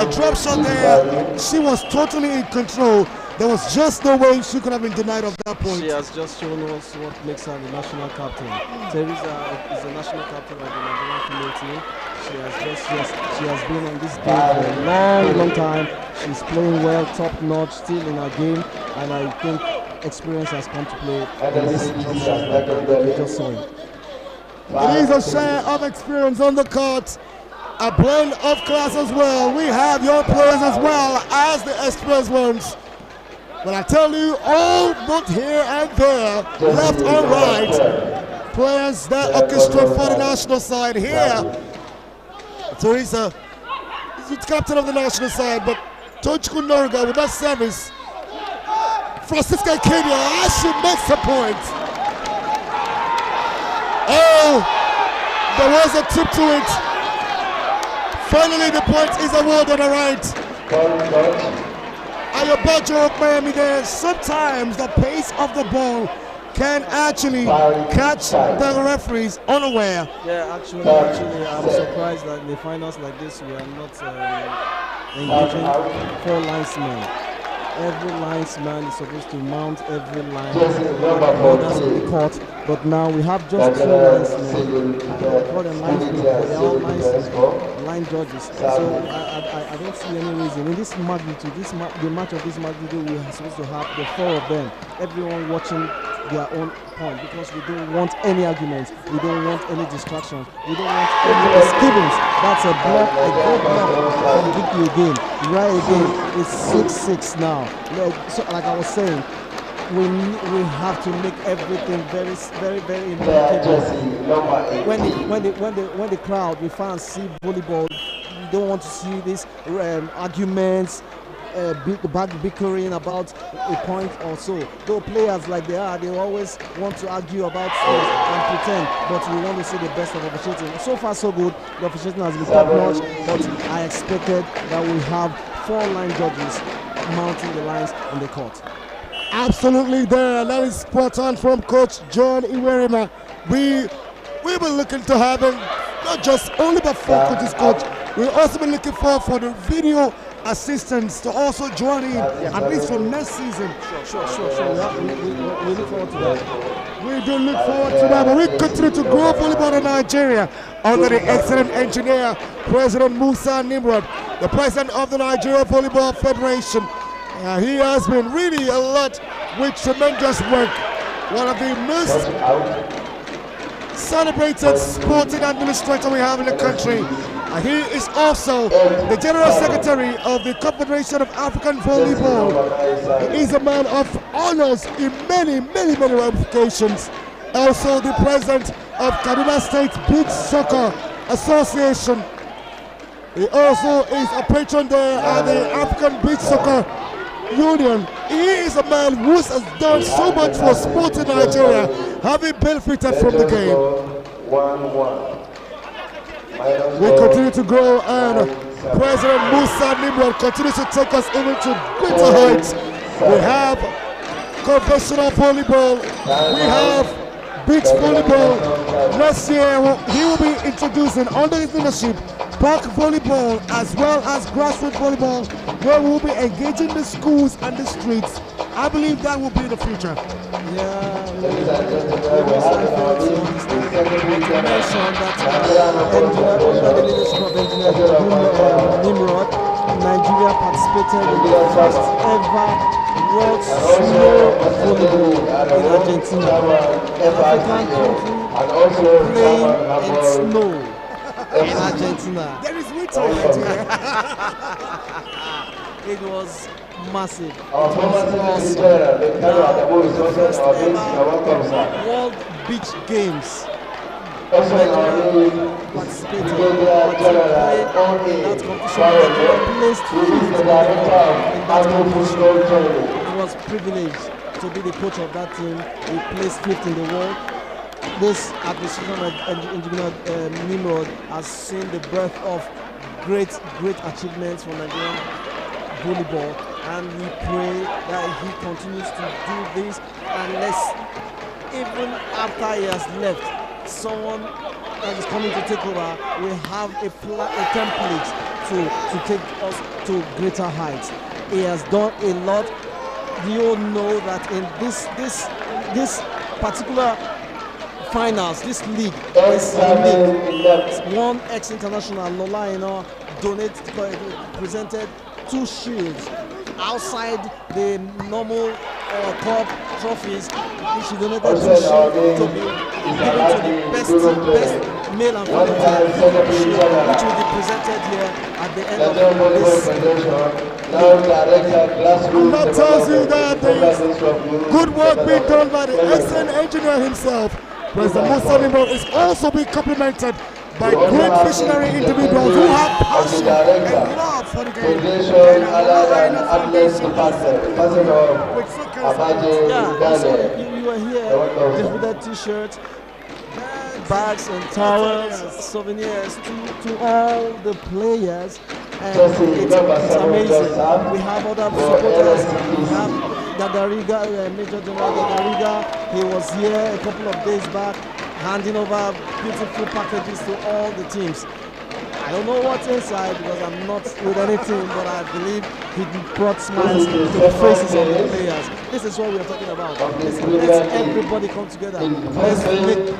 A drop shot there. She was totally in control. There was just no way she could have been denied of that point. She has just shown us what makes her the national captain. Teresa is the national captain of the Nigerian female team. She has been on this game for a long time. She's playing well, top notch, still in her game, and I think experience has come to play in this edition. We just saw it. It is a share of experience on the court, a blend of class as well. We have young players as well as the experienced ones. But I tell you, all both here and there, left or right, players that orchestrate for the national side here. Teresa is the captain of the national side, but Tochukwu Norga with that service. Francisca Kenya, as she makes a point. Oh, there was a tip to it. Finally, the point is awarded, all right. Ayobajo Miami there. Sometimes the pace of the ball can actually catch the referees unaware. Yeah, actually, I'm surprised that in the finals like this, we are not engaging 4 linesmen. Every linesman is supposed to mount every line others in the court, but now we have just 2 linesmen. Call them linesmen, they are all line judges. So I don't see any reason. In this magnitude, the match of this magnitude, we are supposed to have the 4 of them, everyone watching their own point, because we don't want any arguments, we don't want any distractions, we don't want any misgivings. That's a block, a good block from Vicky again. Right again, it's 6-6 now. So, like I was saying, we have to make everything very important. When the crowd, the fans see volleyball, we don't want to see these arguments, back bickering about a point or so. Though players like they always want to argue about things and pretend, but we want to see the best of officiating. So far so good, the officiating has been top notch, but I expected that we have 4 line judges mounting the lines on the court. Absolutely there, that is spot on from Coach John Iwerima. We've been looking to have him, not just only but 4 coaches coach, we've also been looking for the video assistants to also join in, at least from next season. Sure. We look forward to that. We do look forward to that, but we continue to grow volleyball in Nigeria under the excellent engineer, President Musa Nimrod, the president of the Nigeria Volleyball Federation. He has been really a lot with tremendous work. One of the most celebrated sporting administrator we have in the country. He is also the General Secretary of the Confederation of African Volleyball. He is a man of honors in many ramifications. Also the President of Kaduna State Beach Soccer Association. He also is a patron there at the African Beach Soccer Union. He is a man who has done so much for sport in Nigeria, having benefited from the game. We continue to grow, and President Musa Nimrod continues to take us even to greater heights. We have conventional volleyball, we have beach volleyball. Next year he will be introducing under his leadership park volleyball as well as grassroots volleyball, where we will be engaging the schools and the streets. I believe that will be the future. Yeah, we also want to mention that under the leadership of Engineer Nimrod, Nigeria participated in the first ever World Snow Volleyball in Argentina. African country playing in snow in Argentina. There is winter in Nigeria. It was massive. It Our was former awesome. the first Ever World Beach Games. Nigeria participated, but to play in that competition, Nigeria placed 5th in that competition. It was privileged to be the coach of that team. We placed 5th in the world. This acquisition of Engineer Nimrod has seen the birth of great achievements for Nigerian volleyball, and we pray that he continues to do this, unless even after he has left, someone that is coming to take over will have a template to take us to greater heights. He has done a lot. You all know that in this particular finals, this league is unique. One ex-international, Lola, presented 2 shields outside the normal cup trophies. She donated 2 shields to be given to the best male and female shield, which will be presented here at the end of this. And that tells you that the good work being done by the excellent engineer himself, President Musa, is also being complemented by great visionary individuals who have passion and love for the game. Yeah, so you are here, distributed t-shirts, bags and towels, souvenirs to all the players, and it's amazing. We have other supporters. We have Gagariga, Major General Gagariga. He was here a couple of days back, handing over beautiful packages to all the teams. I don't know what's inside because I'm not with any team, but I believe he brought smiles to the faces of the players. This is what we are talking about. Let's everybody come together. Let's make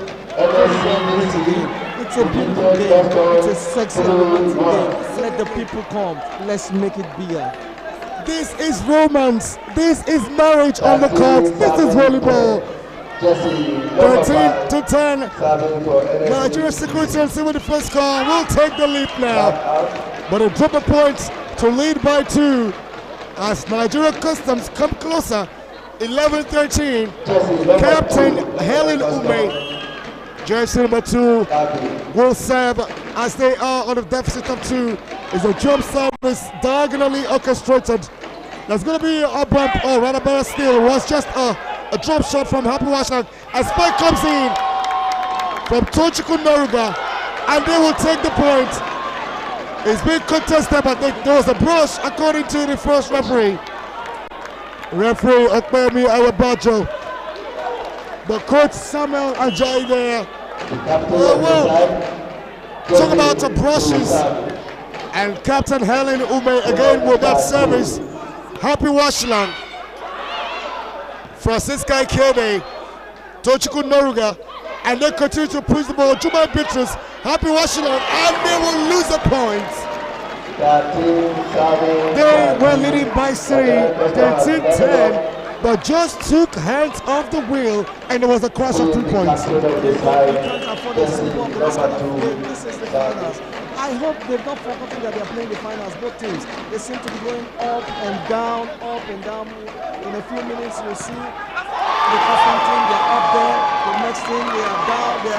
it's a beautiful game. It's a sexy romantic game. Let the people come. Let's make it bigger. This is romance. This is marriage on the court. This is volleyball. 13 to 10. Nigeria Security and Civil Defense Corps will take the lead now. But a drop of points to lead by 2 as Nigeria Customs come closer. 11-13. Captain Helen Ume, jersey number 2, will serve as they are on a deficit of 2. It's a jump service diagonally orchestrated. There's going to be a bump, or rather better still, it was just a drop shot from Happy Washington. A spike comes in from Tochukwu Noruga, and they will take the point. It's been contested, but there was a brush according to the first referee. Referee Okpemi Awabajo. But Coach Samuel Ajayi there. Talk about the brushes. And Captain Helen Ume again with that service. Happy Washington. Francisca Ikebe, Tochukwu Noruga, and they continue to push the ball. Juma Beatrice, Happy Washington, and they will lose a point. They were leading by 13-10, but just took hands off the wheel, and there was a crash of 2 points. You can't afford a simple of this kind of game. This is the finals. I hope they've not forgotten that they are playing the finals. Both teams, they seem to be going up and down, up and down. In a few minutes, you'll see the custom team, they're up there. The next team, they are down. The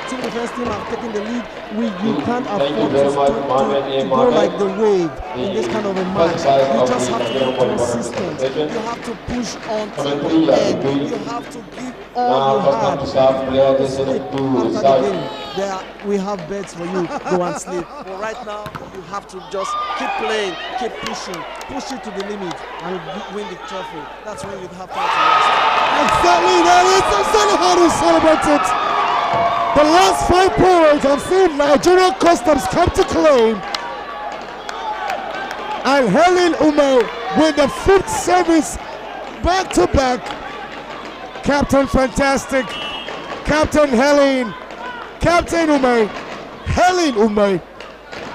civil defense team have taken the lead. You can't afford to go like the wave in this kind of a match. You just have to be consistent. You have to push on to the end. You have to give all you have. After the game, we have bets for you. Go and sleep. But right now, you have to just keep playing, keep pushing, push it to the limit, and win the trophy. That's when you have time to rest. Exactly, that is exactly how to celebrate it. The last 5 points have seen Nigeria Customs come to claim. And Helen Ume with the 5th service back to back. Captain Fantastic, Captain Helen, Captain Ume, Helen Ume.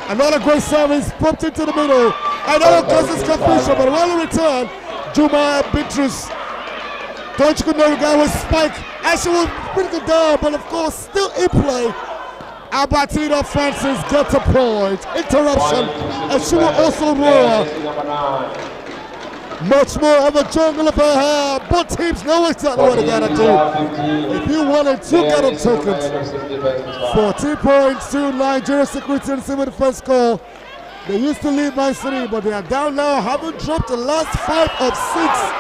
Another great service popped into the middle. Another causes confusion, but when we return, Juma Beatrice, Tochukwu Noruga will spike, and she will bring it down, but of course, still in play. Albertina Francis gets a point. Interruption, and she will also roar. Much more of a jungle of her hair. Both teams know exactly what they gotta do. If you want it, you gotta take it. 14 points to Nigeria Security and Civil Defense Corps. They used to lead by 3, but they are down now, having dropped the last 5 of 6.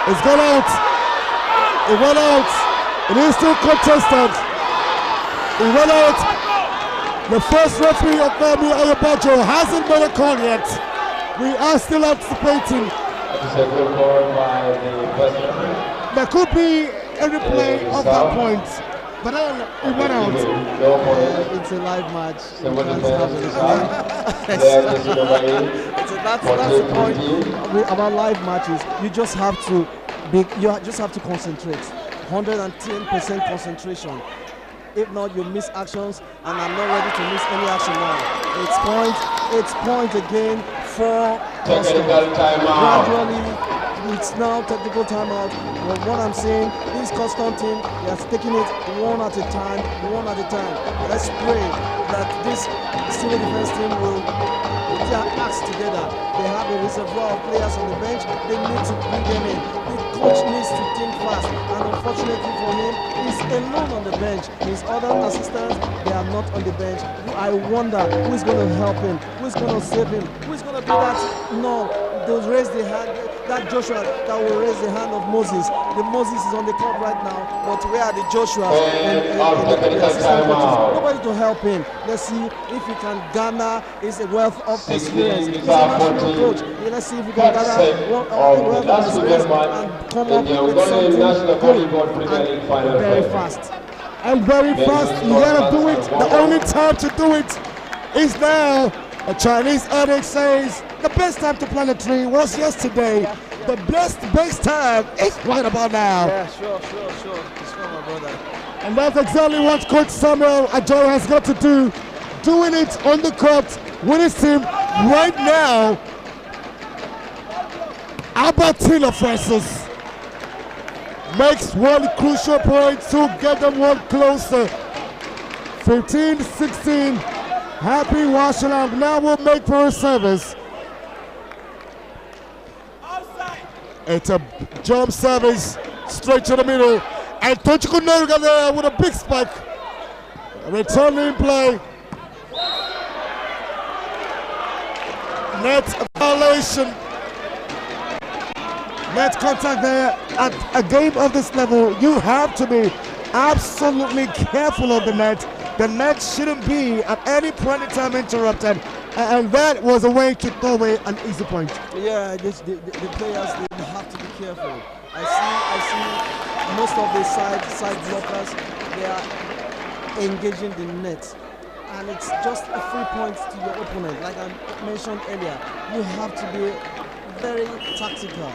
It's gone out. It went out. It is still contested. It went out. The first referee of Femi Ayabajo hasn't made a call yet. We are still anticipating. There could be a replay of that point. but then it went out. It's a live match. Civil You can't defense have is it. up. Player jersey number 8. That's the point about live matches. You just have to concentrate. 110% concentration. If not, you miss actions, and I'm not ready to miss any action now. It's point again for Technical timeout. gradually. It's now technical timeout. But what I'm saying, this custom team, they are taking it one at a time. Let's pray that this civil defense team will put their acts together. They have a reservoir of players on the bench. They need to bring them in. The coach needs to think fast, and unfortunately for him, he's alone on the bench. His other assistants, they are not on the bench. I wonder who's going to help him, who's going to save him, who's going to be that. No, they'll raise the hand. That Joshua that will raise the hand of Moses. The Moses is on the court right now, but where are the Joshuas and the assistant coaches? Nobody to help him. Let's see if he can garner his wealth of experience. He's a national coach. Let's see if he can garner wealth of experience and come up with something good and very fast. And very fast, you gotta do it. The only time to do it is now. A Chinese addict says the best time to plant a tree was yesterday. The best time is right about now. Yeah, sure. It's for my brother. And that's exactly what Coach Samuel Ajayi has got to do. Doing it on the court with his team right now. Albertina Francis makes one crucial point to get them one closer. 15-16. Happy Washalam now will make for a service. It's a jump service straight to the middle. And Tochiko Noruga there with a big spike. Returning play. Net violation. Net contact there. At a game of this level, you have to be absolutely careful of the net. The net shouldn't be at any point in time interrupted, and that was a way to throw away an easy point. Yeah, the players, they have to be careful. I see most of the side blockers, they are engaging the net, and it's just a free point to your opponent. Like I mentioned earlier, you have to be very tactical,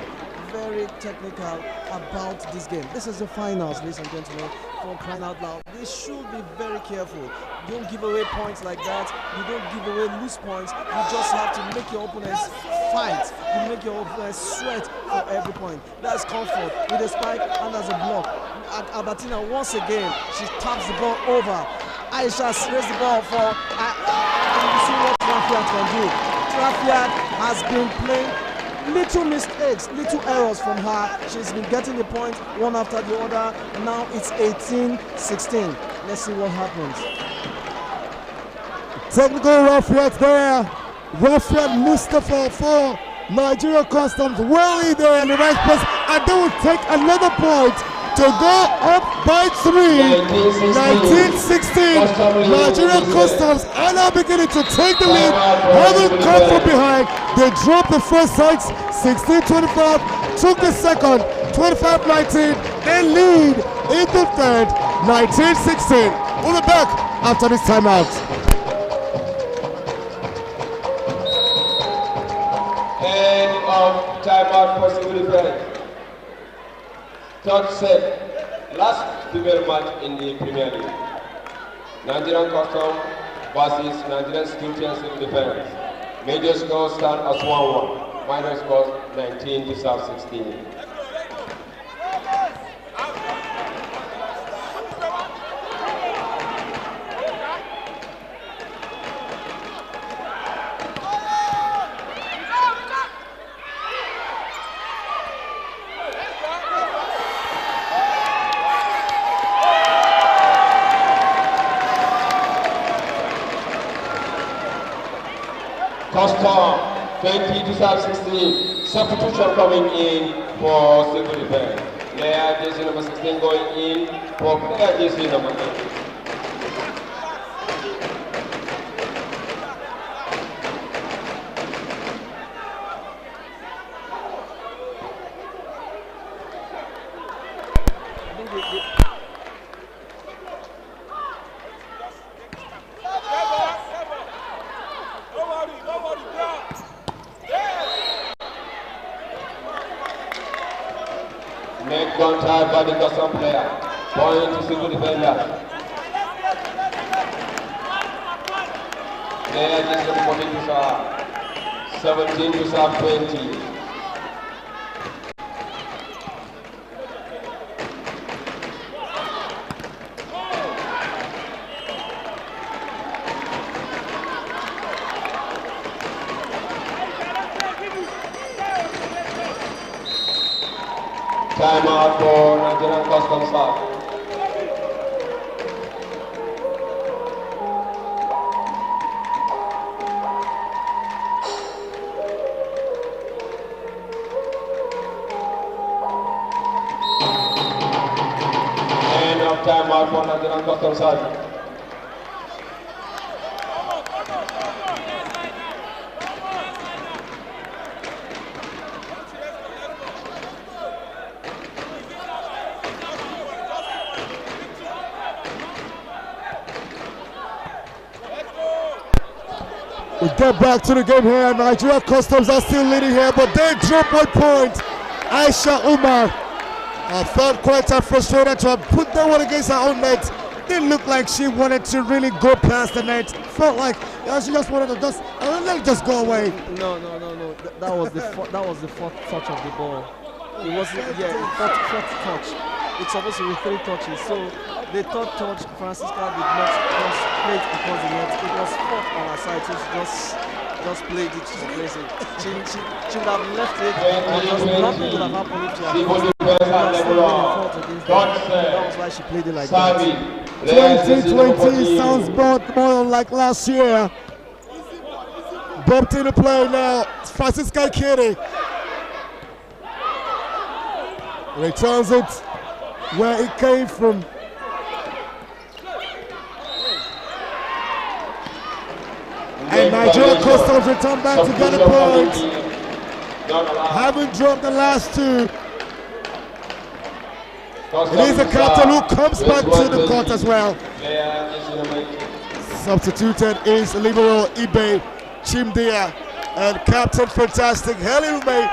very technical about this game. This is the finals, ladies and gentlemen, for crying out loud. They should be very careful. You don't give away points like that. You don't give away loose points. You just have to make your opponents fight. You make your opponents sweat for every point. That's comfort with a spike and as a block. Albertina, once again, she taps the ball over. Aisha raised the ball for, you see what Rafiat can do. Rafiat has been playing little mistakes, little errors from her. She's been getting the point one after the other. Now it's 18-16. Let's see what happens. Technical Rafiat there. Rafiat Mustafa for Nigeria Customs. Well in there in the right place. And they will take another point to go up by 3. 19-16. Nigeria Customs are now beginning to take the lead. Having come from behind, they dropped the first sets 16-25, took the second 25-19, and lead in the third 19-16. We'll be back after this timeout. End of timeout for civil defense. Third set, last female match in the Premier League. Nigerian Custom versus Nigerian Security and Civil Defense. Major scores stand as 1-1. Minor scores 19-16. Custom 20-16. Substitution coming in for civil defense. Player jersey number 16 going in for player jersey number 8. tied by the custom player. Point to civil defender. Player just reporting to 17 to 20. Time out for Nigerian Customs Guard. End of time out for Nigerian Customs Guard. We get back to the game here. Nigeria Customs are still leading here, but they drop 1 point. Aisha Umar felt quite frustrated to have put that one against her own net. Didn't look like she wanted to really go past the net. Felt like she just wanted to let it just go away. No. That was the fourth touch of the ball. It wasn't. Fourth touch. It's supposed to be 3 touches. So the third touch, Francisca did not cross plate across the net. It was fourth on her side. So she just played it to place it. She would have left it, and just nothing would have happened if she had that was why she played it like that. 2020 sounds more like last year. Bumped in the play now. Francisca Kitty returns it where it came from. And Nigeria Customs return back to get a point. Haven't dropped the last 2. It is the captain who comes back to the court as well. Substituted is libero Ibe Chimdia, and Captain Fantastic Heli Ume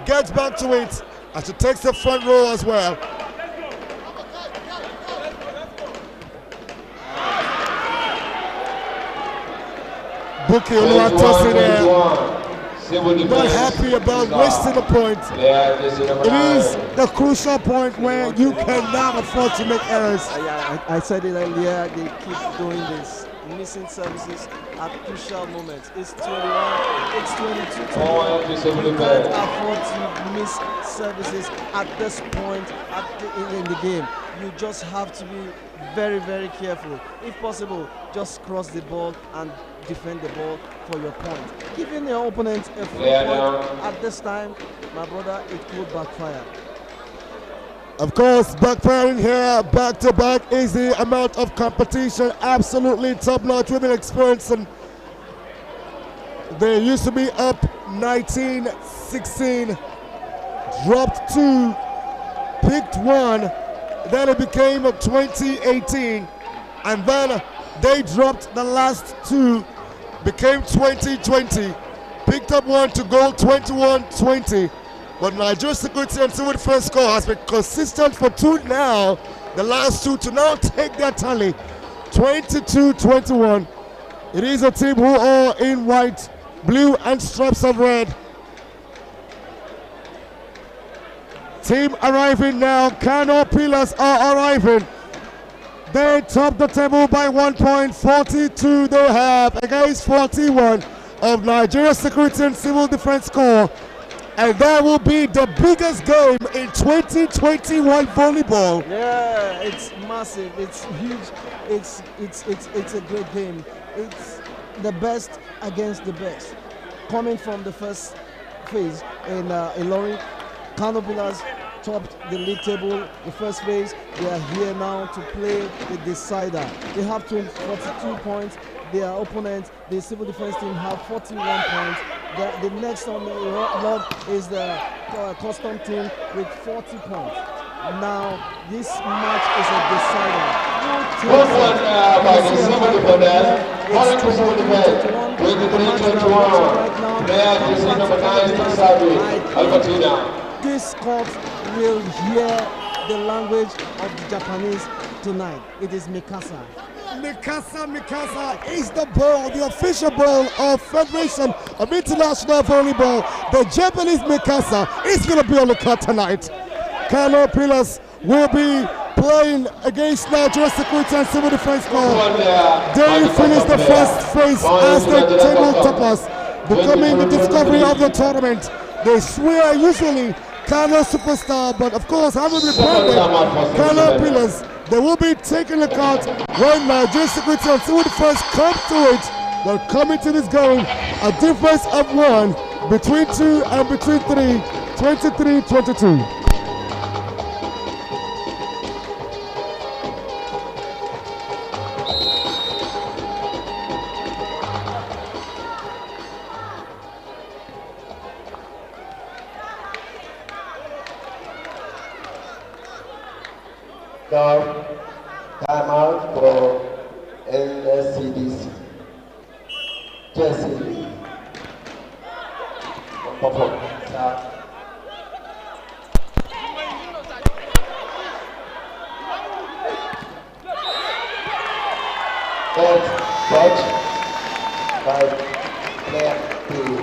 gets back to it as she takes the front row as well. Buki Oluwatosin there. Not happy about wasting a point. It is the crucial point where you cannot afford to make errors. I said it earlier, they keep doing this. Missing services at crucial moments. It's 21, it's 22. You can't afford to miss services at this point in the game. You just have to be very, very careful. If possible, just cross the ball and defend the ball for your point. Giving your opponent a free point at this time, my brother, it could backfire. Of course, backfiring here, back-to-back is the amount of competition. Absolutely top-notch women experience. And they used to be up 19-16, dropped 2, picked 1, then it became 20-18, and then they dropped the last 2, became 20-20, picked up 1 to go 21-20. But Nigeria Security and Civil Defense Corps has been consistent for 2 now, the last 2 to now take their tally, 22-21. It is a team who are in white, blue and stripes of red. Team arriving now, Kano Pillars are arriving. They top the table by 1 point, 42 they have against 41 of Nigeria Security and Civil Defense Corps. And that will be the biggest game in 2021 volleyball. Yeah, it's massive, it's huge, it's a great game. It's the best against the best. Coming from the first phase in Ilorin, Kano Pillars topped the league table, the first phase. They are here now to play the decider. They have 42 points. Their opponent, the civil defense team, have 41 points. The next on the log is the custom team with 40 points. Now, this match is a decider. Good one by the civil defenders. Calling to civil defense. 23-21. Player is number 9, Sabi Albertina. This court will hear the language of the Japanese tonight. It is Mikasa. Mikasa is the ball, the official ball of Federation of International Volleyball. The Japanese Mikasa is going to be on the court tonight. Carlo Pilas will be playing against Nigeria Security and Civil Defense Corps. They finished the first phase as the table toppers, becoming the discovery of the tournament. They swear usually Carlo Superstar, but of course, having reported Carlo Pilas, they will be taking the court when Nigeria Security and Civil Defense come to it. They're coming to this game a difference of 1 between 2 and between 3, 23-22. Now, time out for NSCDC. Jesse. Watch by player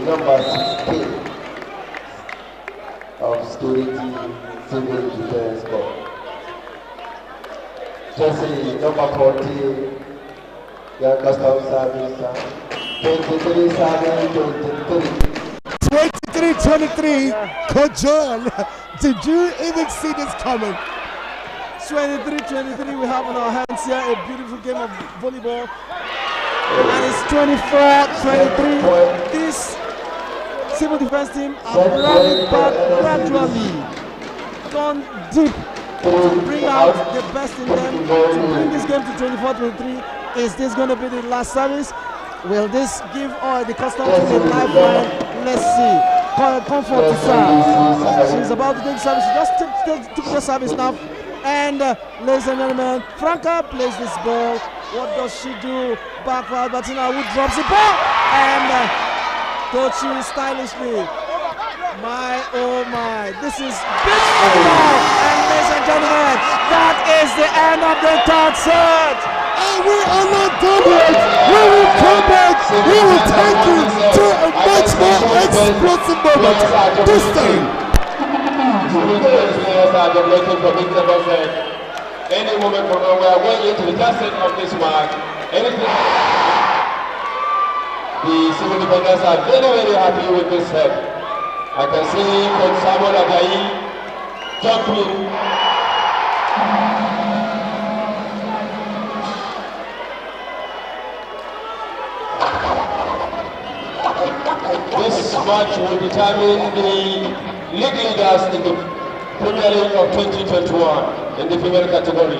number 16 of Security Civil Defense Corps. Jesse number 14, Young Custom Service, 23 23. 23-23, Coach John, did you even see this coming? 23-23, we have on our hands here a beautiful game of volleyball. And it's 24-23. This civil defense team are rallied back gradually, gone deep to bring out the best in them, to bring this game to 24-23. Is this going to be the last service? Will this give the custom team a lifeline? Let's see. Comfort to serve. She's about to take service. She just took the service now. And ladies and gentlemen, Franca plays this ball. What does she do? Backward, Bettina Wood drops the ball. And Tochi stylishly. My, oh my. This is big ball. And ladies and gentlemen, that is the end of the third set. And we are not done yet. We will come back. We will take you to a much more explosive moment. This time. Any moment from now, we are going into the last set of this match. Anything. The civil defenders are very, very happy with this set. I can see Coach Samuel Ajayi jumping. This match will determine the league leaders in the Premier League of 2021 in the female category.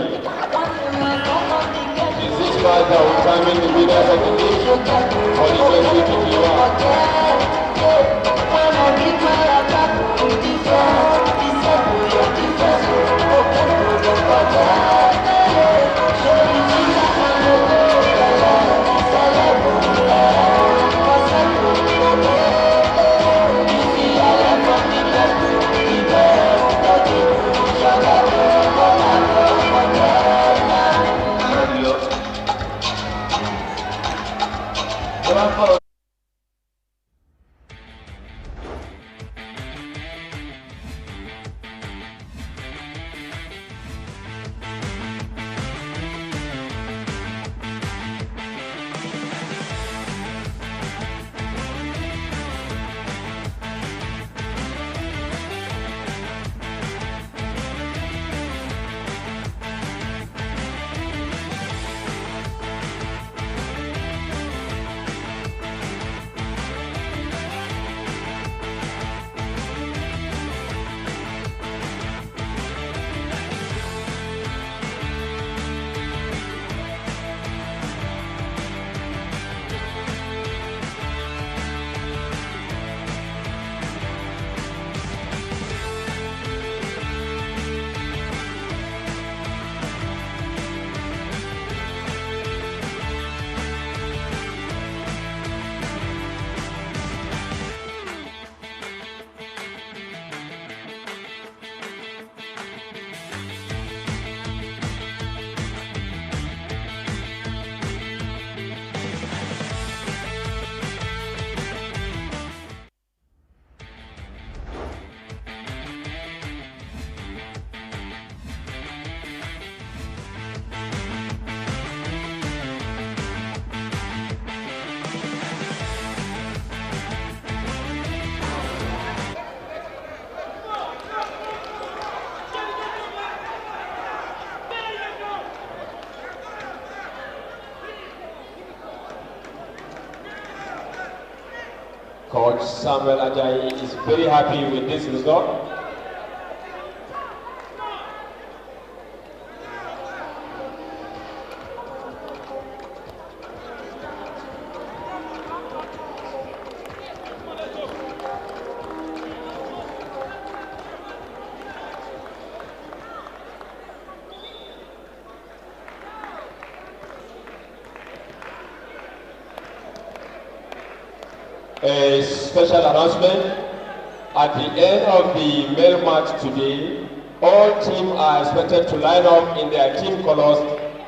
This match that will determine the winners of the league for the 2021. Coach Samuel Ajayi is very happy with this result. A special announcement: at the end of the male match today, all teams are expected to line up in their team colors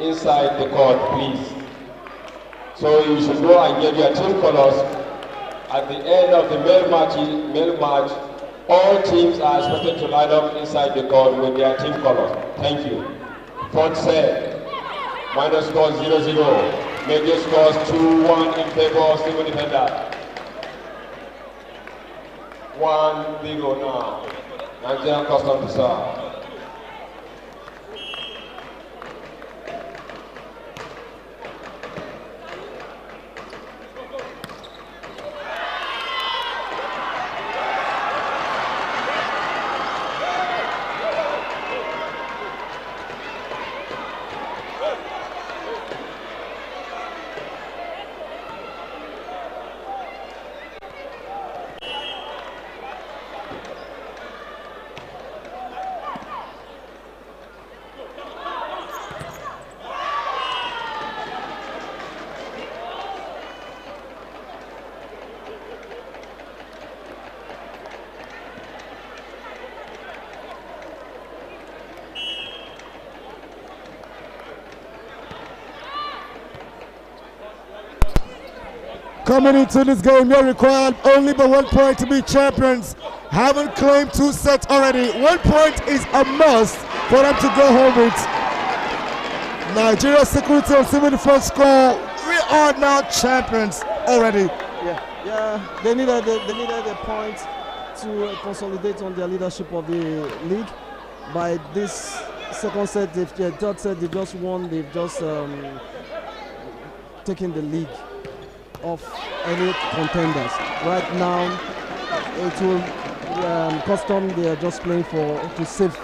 inside the court, please. So you should go and get your team colors. At the end of the male match, all teams are expected to line up inside the court with their team colors. Thank you. Fourth set, minor score 0-0. Major scores 2-1 in favor of Civil Defender. 1-0 now. Nigerian Customs to serve. Coming into this game, you're required only by 1 point to be champions. Haven't claimed 2 sets already. 1 point is a must for them to go home with. Nigeria Security and Civil Defense score. We are now champions already. Yeah. They needed a point to consolidate on their leadership of the league. By this second set, the third set, they just won. They've just taken the league of any contenders. Right now, it will Custom. They are just playing to save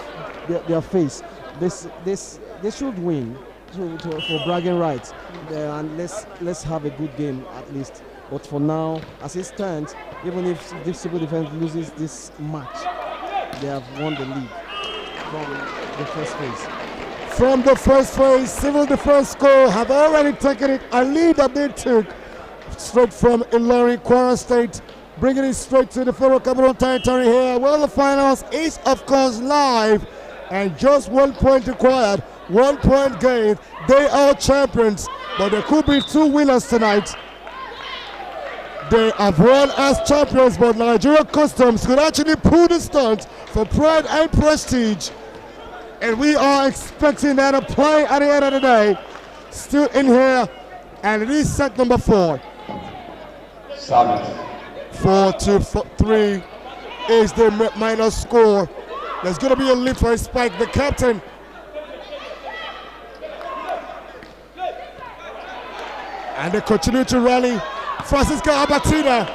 their face. They should win for bragging rights, and let's have a good game at least. But for now, as it stands, even if Civil Defense loses this match, they have won the league from the first phase. From the first phase, Civil Defense score have already taken it. A lead that they took straight from Ilorin, Kwara State, bringing it straight to the Federal Capital Territory here. Well, the finals is of course live, and just 1 point required, 1 point gained. They are champions, but there could be 2 winners tonight. They have won as champions, but Nigeria Customs could actually pull the stunt for pride and prestige. And we are expecting that to play at the end of the day. Still in here, and it is set number 4. 4-3 is the minor score. There's going to be a lead for Spike, the captain. And they continue to rally. Francis Albertina,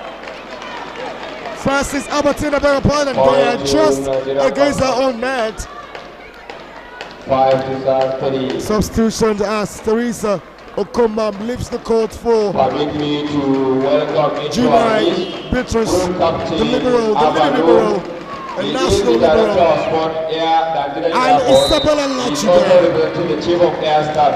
their opponent, they are just against their own net. 5-3. Substitutions as Teresa Okomam leaves the court for Permit me to welcome Junai Beatrice, the liberal, a national liberal, and Isabella Lachida.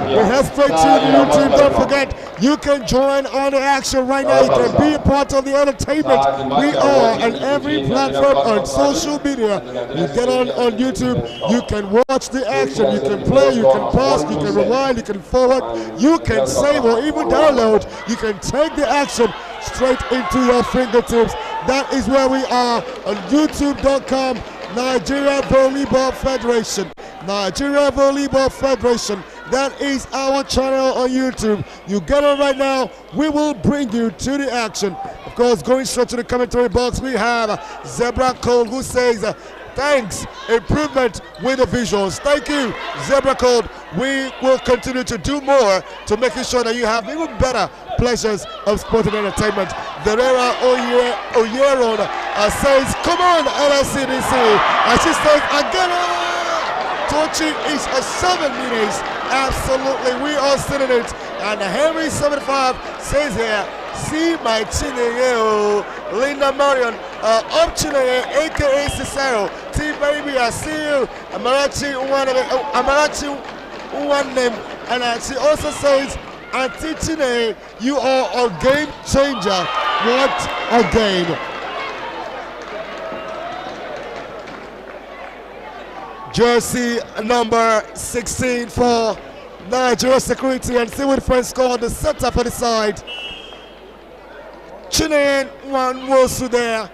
We head straight to the YouTube. Don't forget, you can join on the action right now. You can be a part of the entertainment. We are on every platform on social media. You get on YouTube, you can watch the action, you can play, you can pause, you can rewind, you can forward, you can save or even download. You can take the action straight into your fingertips. That is where we are on youtube.com, Nigeria Volleyball Federation. Nigeria Volleyball Federation. That is our channel on YouTube. You get it right now. We will bring you to the action. Of course, going straight to the commentary box, we have Zebra Code, who says, thanks, improvement with the visuals. Thank you, Zebra Code. We will continue to do more to making sure that you have even better pleasures of sport and entertainment. Verera Oyeron says, come on, NSCDC. And she says, again, touching each 7 minutes. Absolutely, we are sitting it. And Henry 75 says here, see my Chineye, Linda Marion, up Chineye, aka Cicero, T-Baby, I see you, Amarachi one name. And she also says, Auntie Chineye, you are a game changer. What a game. Jersey number 16 for Nigeria Security and Civil Defense score on the setup for the side. Chineye Nwanwosu there,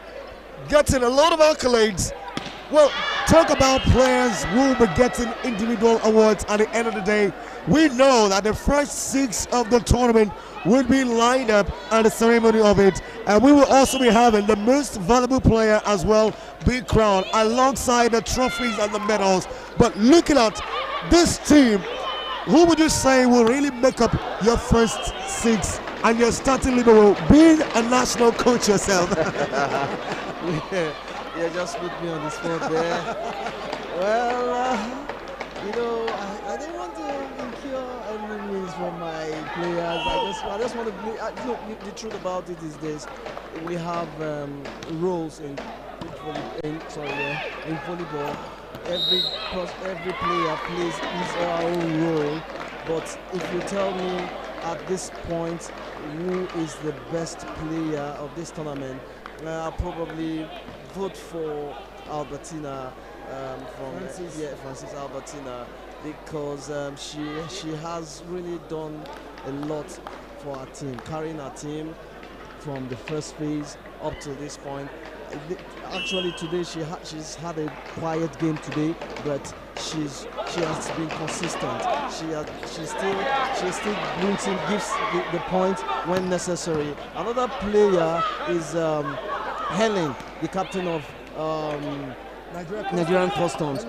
getting a lot of accolades. Well, talk about players who will be getting individual awards at the end of the day. We know that the first 6 of the tournament will be lined up at the ceremony of it, and we will also be having the most valuable player as well be crowned alongside the trophies and the medals. But looking at this team, who would you say will really make up your first 6 and your starting libero, being a national coach yourself? Yeah, just put me on the spot there. Well, you know, I didn't want to incur enemies from my players. I just want to play. Look, the truth about it is this: we have roles in volleyball. Every player plays his or her own role. But if you tell me at this point who is the best player of this tournament, I'll probably vote for Albertina, Francis Albertina, because she has really done a lot for our team, carrying our team from the first phase up to this point. Actually, today she's had a quiet game today, but she has been consistent. She still gives the point when necessary. Another player is Helen, the captain of Nigerian Customs.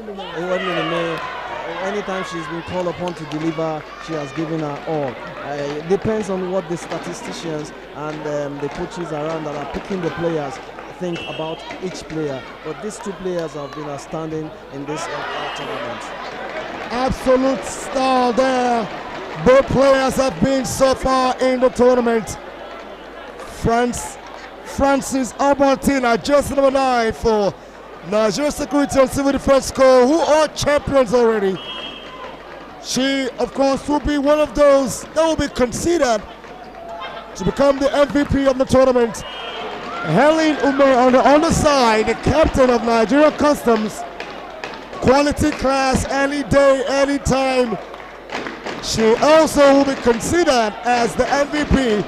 Anytime she's been called upon to deliver, she has given her all. It depends on what the statisticians and the coaches around that are picking the players think about each player. But these 2 players have been outstanding in this tournament. Absolute star there. Both players have been so far in the tournament. Francis Albertina, jersey number 9 for Nigeria Security and Civil Defense Corps, who are champions already. She, of course, will be one of those that will be considered to become the MVP of the tournament. Helen Ume on the underside, the captain of Nigeria Customs. Quality class, any day, any time. She also will be considered as the MVP.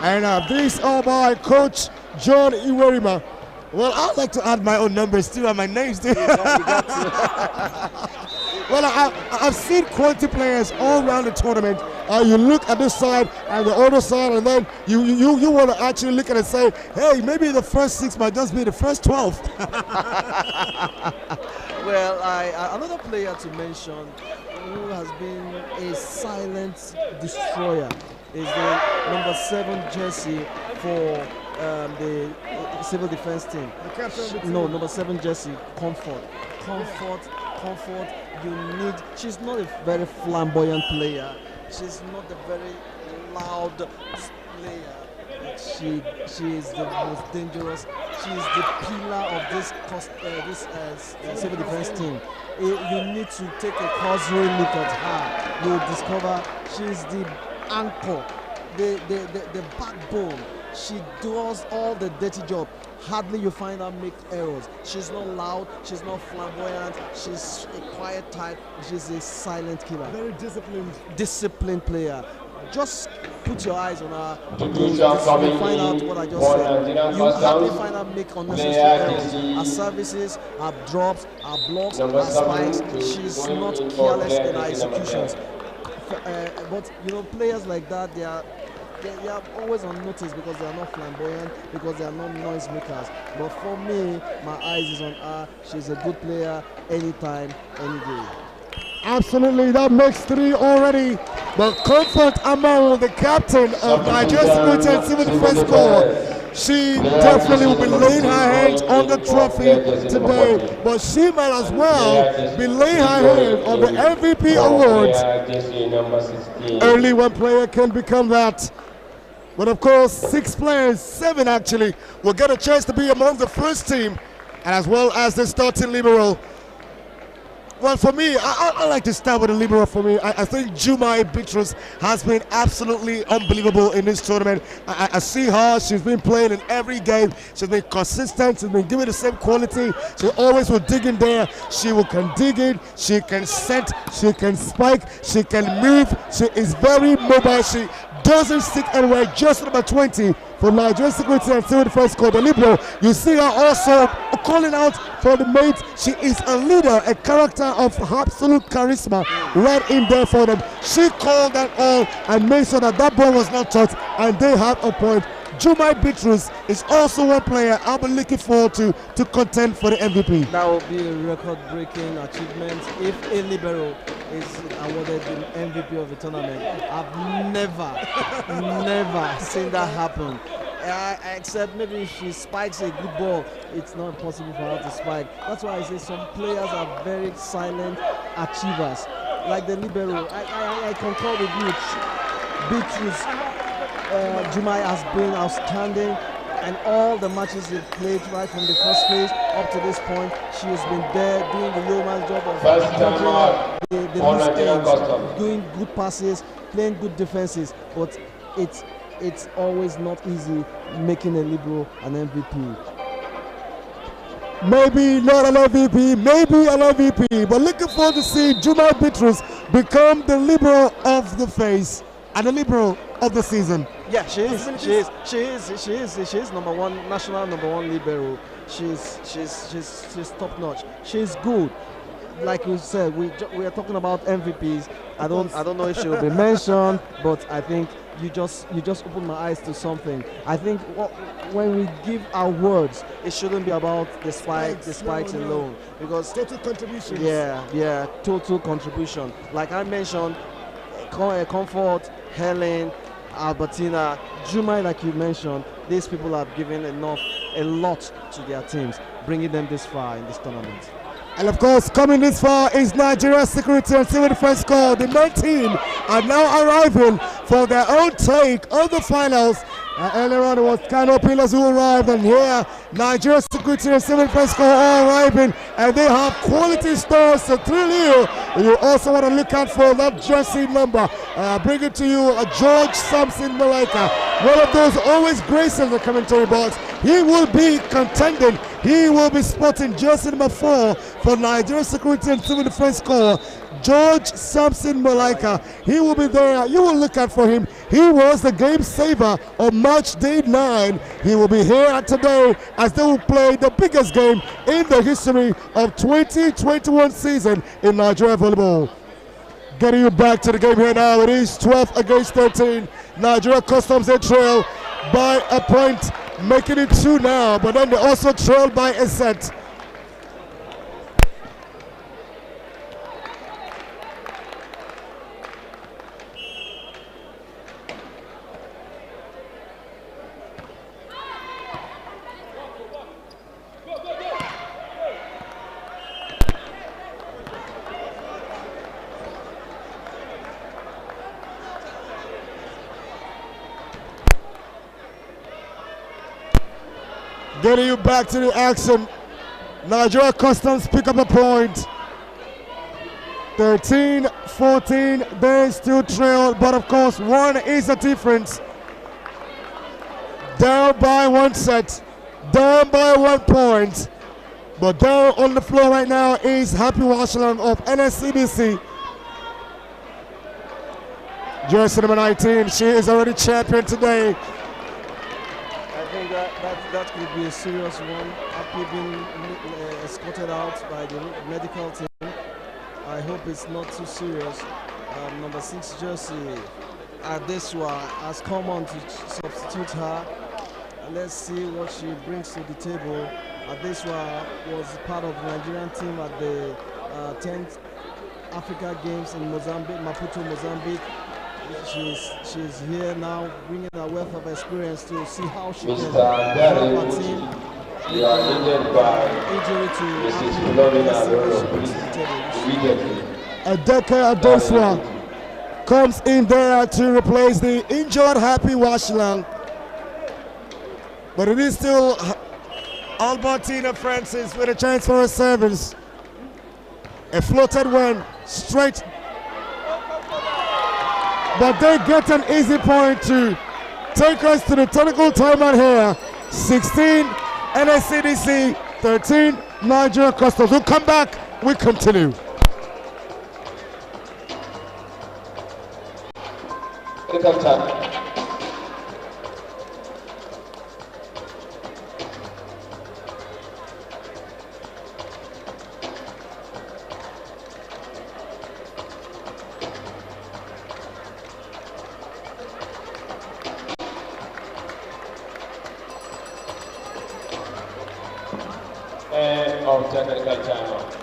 And these are by Coach John Iwerima. Well, I'd like to add my own numbers too and my names too. Well, I've seen quality players all around the tournament. You look at this side and the other side, and then you want to actually look at it and say, hey, maybe the first 6 might just be the first 12. Well, another player to mention who has been a silent destroyer is the number 7 jersey for the civil defense team. No, number 7 jersey, Comfort. You need. She's not a very flamboyant player. She's not a very loud player. But she is the most dangerous. She is the pillar of this civil defense team. You need to take a cursory look at her. You'll discover she's the anchor, the backbone. She does all the dirty job. Hardly you find her make errors. She's not loud, she's not flamboyant, she's a quiet type, she's a silent killer. Very disciplined player. Just put your eyes on her. You'll find out what I just said. You hardly find her make unnecessary errors. Her services, her drops, her blocks, her spikes, she's not careless in her executions. But you know, players like that, they are always on notice because they are not flamboyant, because they are not noise makers. But for me, my eyes is on her. She's a good player anytime, any day. Absolutely, that makes 3 already But Comfort Amaru, the captain of Nigeria Security and Civil Defense Corps, she definitely will be laying her hands on the trophy today, but she might as well be laying her hands on the MVP awards. Only one player can become that. But of course, 6 players, 7 actually, will get a chance to be among the first team, and as well as the starting libero. Well, for me, I like to start with a libero. For me, I think Jumai Bitrus has been absolutely unbelievable in this tournament. I see her. She's been playing in every game. She's been consistent. She's been giving the same quality. She always will dig in there. She can dig in. She can set. She can spike. She can move. She is very mobile. She doesn't stick anywhere. Just number 20 for Nigeria Security and Civil Defense Corps, the libero. You see her also calling out for the mates. She is a leader, a character of absolute charisma right in there for them. She called that all and made sure that that ball was not touched, and they have a point. Jumai Bitrus is also one player I'll be looking forward to contend for the MVP. That will be a record-breaking achievement if a libero is awarded the MVP of the tournament. I've never seen that happen. Except maybe if she spikes a good ball, it's not possible for her to spike. That's why I say some players are very silent achievers, like the libero. I concur with you. Bitrus, Jumai has been outstanding, and all the matches they've played right from the first phase up to this point, she has been there doing the yeoman's job of the loose ends, doing good passes, playing good defenses, but it's always not easy making a libero an MVP. Maybe not an MVP, maybe an MVP, but looking forward to seeing Jumai Bitrus become the libero of the phase and the libero of the season. Yeah, she is number one, national number 1 libero. She's top notch. She's good. Like you said, we are talking about MVPs. I don't know if she will be mentioned, but I think you just opened my eyes to something. I think when we give our words, it shouldn't be about the spikes alone, because total contributions. Yeah, total contribution. Like I mentioned, Comfort, Helen, Albertina, Jumai, like you mentioned, these people have given a lot to their teams, bringing them this far in this tournament. And of course, coming this far is Nigeria Security and Civil Defense Corps. The men team are now arriving for their own take on the finals. Earlier on, it was Kano Pillars who arrived, and here, Nigeria Security and Civil Defense Corps are arriving, and they have quality stars to thrill you. You also want to look out for that jersey number. Bring it to you, George Samson Malaika, one of those always gracing the commentary box. He will be contending. He will be spotting jersey number 4 for Nigeria Security and Civil Defense Corps. George Samson Malaika, he will be there. You will look out for him. He was the game saver on March day 9. He will be here today as they will play the biggest game in the history of 2021 season in Nigeria volleyball. Getting you back to the game here now. It is 12 against 13. Nigeria Customs, they trail by a point, making it 2 now, but then they also trail by a set. Getting you back to the action. Nigeria Customs pick up a point. 13-14, they still trail, but of course 1 is a difference. Down by 1 set, down by 1 point. But down on the floor right now is Happy Washalam of NSCDC. Jersey number 19, she is already champion today. I think that could be a serious one. After being escorted out by the medical team, I hope it's not too serious. Number 6 jersey, Adeswa, has come on to substitute her. Let's see what she brings to the table. Adeswa was part of the Nigerian team at the 10th Africa Games in Mozambique, Maputo, Mozambique. she's here now, bringing a wealth of experience to see how she Mr. can Gary, help her team. you are needed by Injury to Mrs. Philomena Lolo, please, immediately. Adeka Adoswa comes in there to replace the injured Happy Washlang. But it is still Albertina Francis with a chance for a service. A floated one straight. But they get an easy point to take us to the technical timeout here. 16 NSCDC, 13 Nigeria Customs. We'll come back, we continue. Second time. End of technical timeout.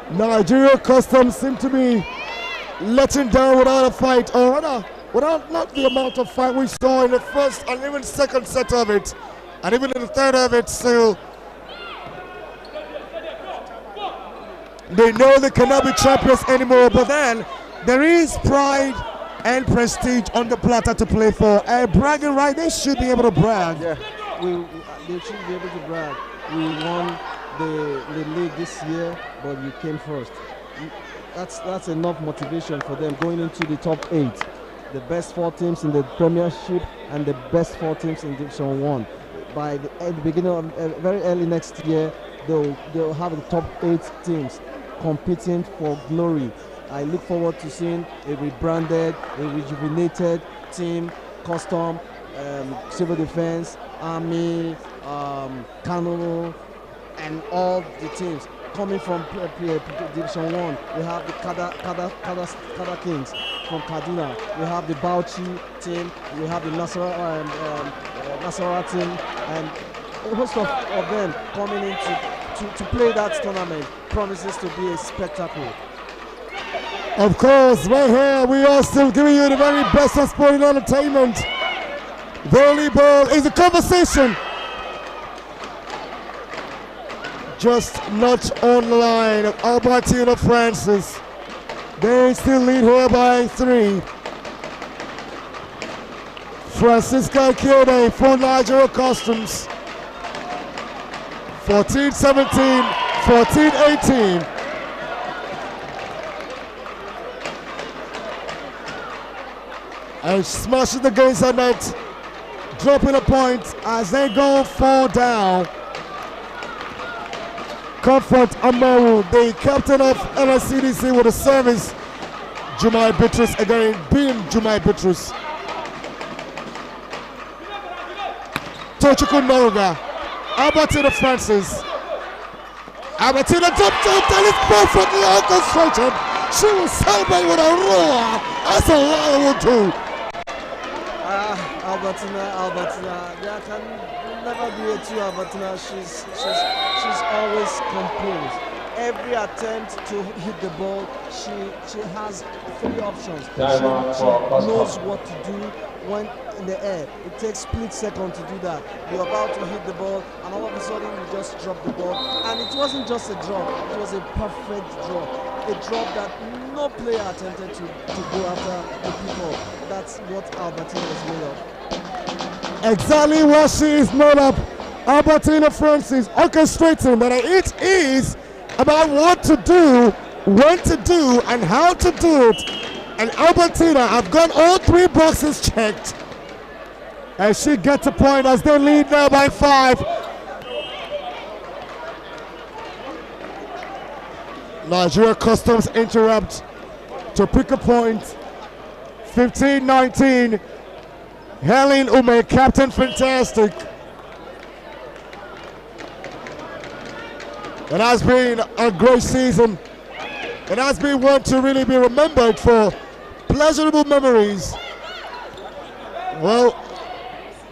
Nigeria Customs seem to be letting down without a fight, or rather, without not the amount of fight we saw in the first and even second set of it, and even in the third of it. Still, they know they cannot be champions anymore, but then there is pride and prestige on the platter to play for. And bragging right, they should be able to brag. Yeah, they should be able to brag. We won the league this year, but you came first. That's enough motivation for them going into the top 8. The best 4 teams in the Premiership and the best 4 teams in Division 1. By the beginning of very early next year, they'll have the top 8 teams competing for glory. I look forward to seeing a rebranded, a rejuvenated team, custom, civil defense, army, Kano, and all the teams coming from Division 1. We have the Kada Kings from Kaduna. We have the Bauchi team. We have the Nasarawa team, and a host of them coming in to play that tournament. Promises to be a spectacle. Of course, right here we are still giving you the very best of sporting entertainment. Volleyball is a conversation. Just not on the line of Albertina Francis. They still lead here by 3. Francisca Kiode for Nigeria Customs. 14-17, 14-18. And smashing against the net, dropping a point as they go 4 down. Comfort Amaru, the captain of NSCDC, with a service. Jumai Bitrus again, being Jumai Bitrus. Tochukwu Noruga, Albertina Francis. Albertina jumped up and it's perfectly orchestrated. She will celebrate with a roar, as a lion would do. Albertina, there can never be a 2 Albertina. She's always composed. Every attempt to hit the ball, she has 3 options. She knows what to do when in the air. It takes split second to do that. You're about to hit the ball, and all of a sudden you just drop the ball. And it wasn't just a drop; it was a perfect drop. A drop that no player attempted to go after the people. That's what Albertina is made of. Exactly what she is made of. Albertina Francis orchestrating that it is about what to do, when to do, and how to do it. And Albertina have got all 3 boxes checked. And she gets a point as they lead now by 5. Nigeria Customs interrupt to pick a point. 15-19. Helen Ume, Captain Fantastic. It has been a great season. It has been one to really be remembered for pleasurable memories. Well,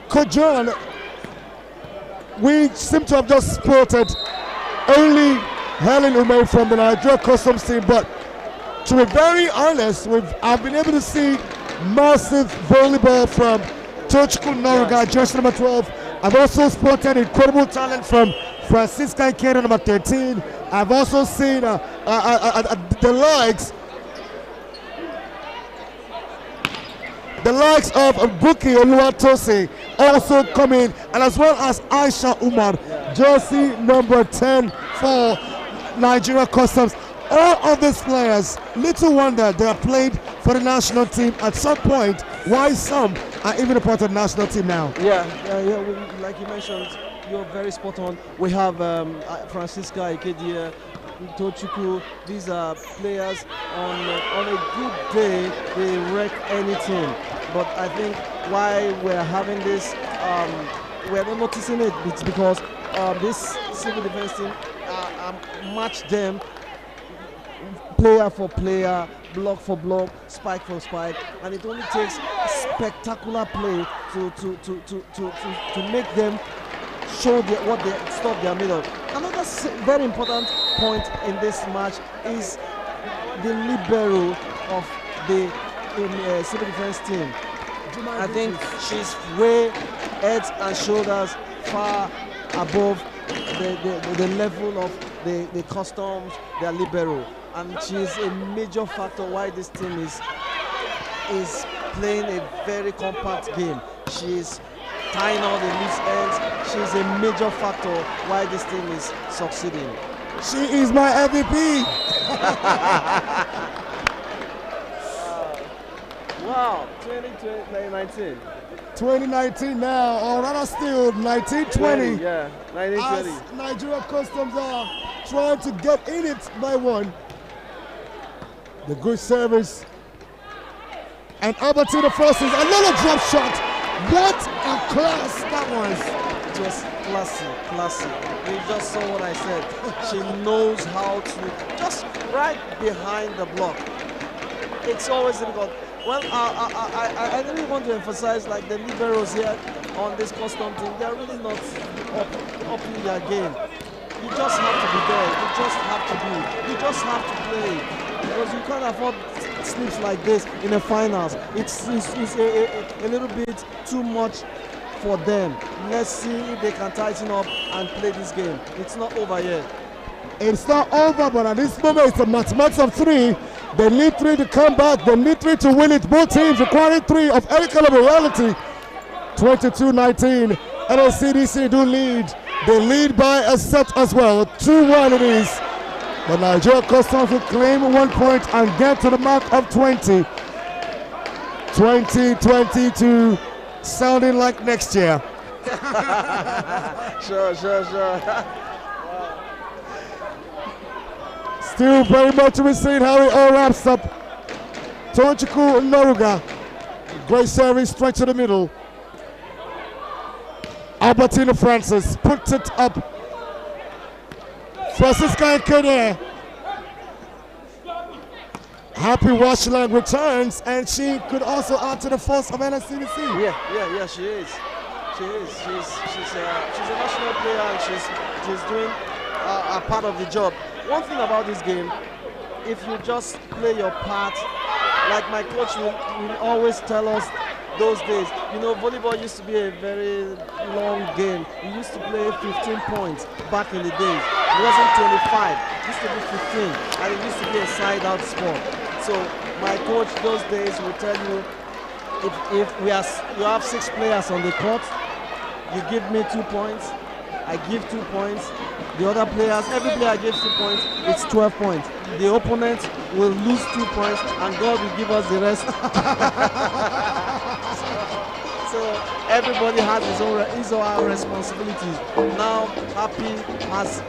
Coach John, we seem to have just spotted only Helen Ume from the Nigeria Customs team, but to be very honest, I've been able to see massive volleyball from Tochukwu Noruga, jersey number 12. I've also spotted incredible talent from Francisca Ikeda, number 13. I've also seen the likes of Buki Oluwatose also come in, and as well as Aisha Umar, jersey number 10 for Nigeria Customs. All of these players, little wonder they have played for the national team at some point, why some are even a part of the national team now. Like you mentioned, you're very spot on. We have Francisca Ikedia, Tochukwu. These are players on a good day, they wreck anything. But I think why we're having this, we're not noticing it, it's because this civil defense team match them player for player, block for block, spike for spike, and it only takes spectacular play to make them show what stuff they are made of. Another very important point in this match is the libero of the civil defense team. I think she's way heads and shoulders far above the level of the customs, their libero, and she's a major factor why this team is playing a very compact game. She's tying all the loose ends. She's a major factor why this team is succeeding. She is my MVP. Wow, 2019. 2019 now, or rather still 1920. Yeah, 1920. As Nigeria Customs are trying to get in it by one. The good service. And Albertina Frostings, another drop shot. What a class that was. It was classy. You just saw what I said. She knows how to, just right behind the block. It's always difficult. Well, I really want to emphasize, like, the liberos here on this custom team, they're really not up in their game. You just have to be there. You just have to play. Because you can't afford slips like this in the finals. It's a little bit too much for them. Let's see if they can tighten up and play this game. It's not over yet. It's not over, but at this moment it's a mathematics of 3. They need 3 to come back. They need 3 to win it. Both teams requiring 3 of any kind of reality. 22-19. NSCDC do lead. They lead by a set as well. 2-1 it is. But Nigeria Customs will claim 1 point and get to the mark of 20. 2022, sounding like next year. Sure. Still very much to be seen how it all wraps up. Tochukwu Noruga, great service straight to the middle. Albertina Francis puts it up. Francisca Ikeda. Happy Washington returns, and she could also add to the force of NSCDC. Yeah, she is. She's a national player, and she's doing a part of the job. One thing about this game, if you just play your part, like my coach will always tell us those days, you know, volleyball used to be a very long game. We used to play 15 points back in the days. It wasn't 25, it used to be 15, and it used to be a side-out sport. So my coach those days will tell you, if you have 6 players on the court, you give me 2 points, I give 2 points. The other players, every player gives 2 points, it's 12 points. The opponent will lose 2 points, and God will give us the rest. So everybody has his or her responsibilities. Now Happy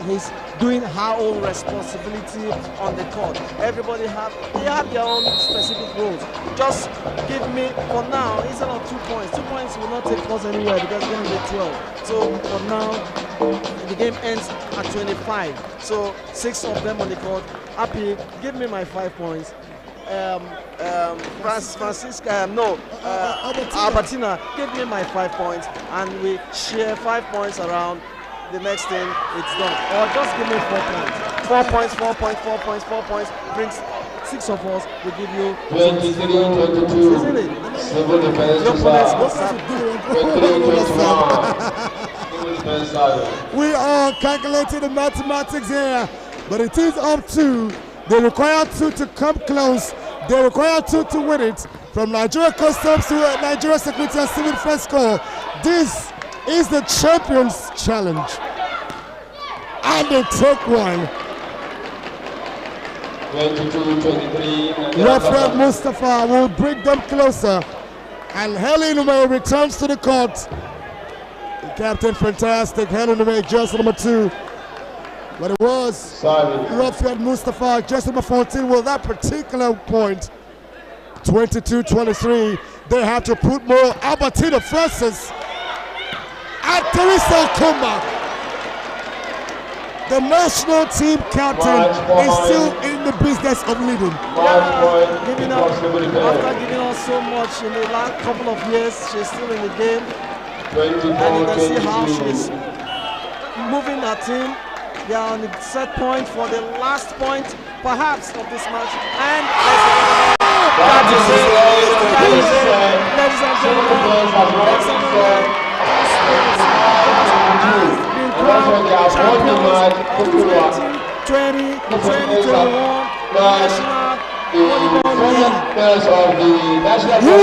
he's doing her own responsibility on the court. Everybody they have their own specific roles. Just give me, for now, instead of 2 points. 2 points will not take us anywhere because it's going to be 12. So for now, the game ends at 25. So 6 of them on the court. Happy, give me my 5 points. Albertina, give me my 5 points, and we share 5 points around. The next thing, it's done. Or just give me 4 points. 4 points, 4 points, 4 points, 4 points. Brings 6 of us. We give you 23-22. Isn't it? Civil defense Your to opponents serve. go serve. 23-21. We are calculating the mathematics here, but it is up to. They require 2 to come close. They require 2 to win it. From Nigeria Customs to Nigeria Security and Civil Defense Corps. This is the Champions Challenge. And they take one. 22-23. Rafael Mustafa will bring them closer. And Helen Ume returns to the court. The captain, fantastic. Helen Ume, jersey number 2. But it was Rafael Mustafa, jersey number 14, with that particular point. 22-23. They have to put more. Albertina versus Teresa Kumba. The national team captain is still in the business of leading. After giving us so much in the last couple of years, she's still in the game. And you can see how she's moving her team. They are on the set point for the last point, perhaps, of this match. And that is it. Ladies and gentlemen, 2021 National Volleyball League. You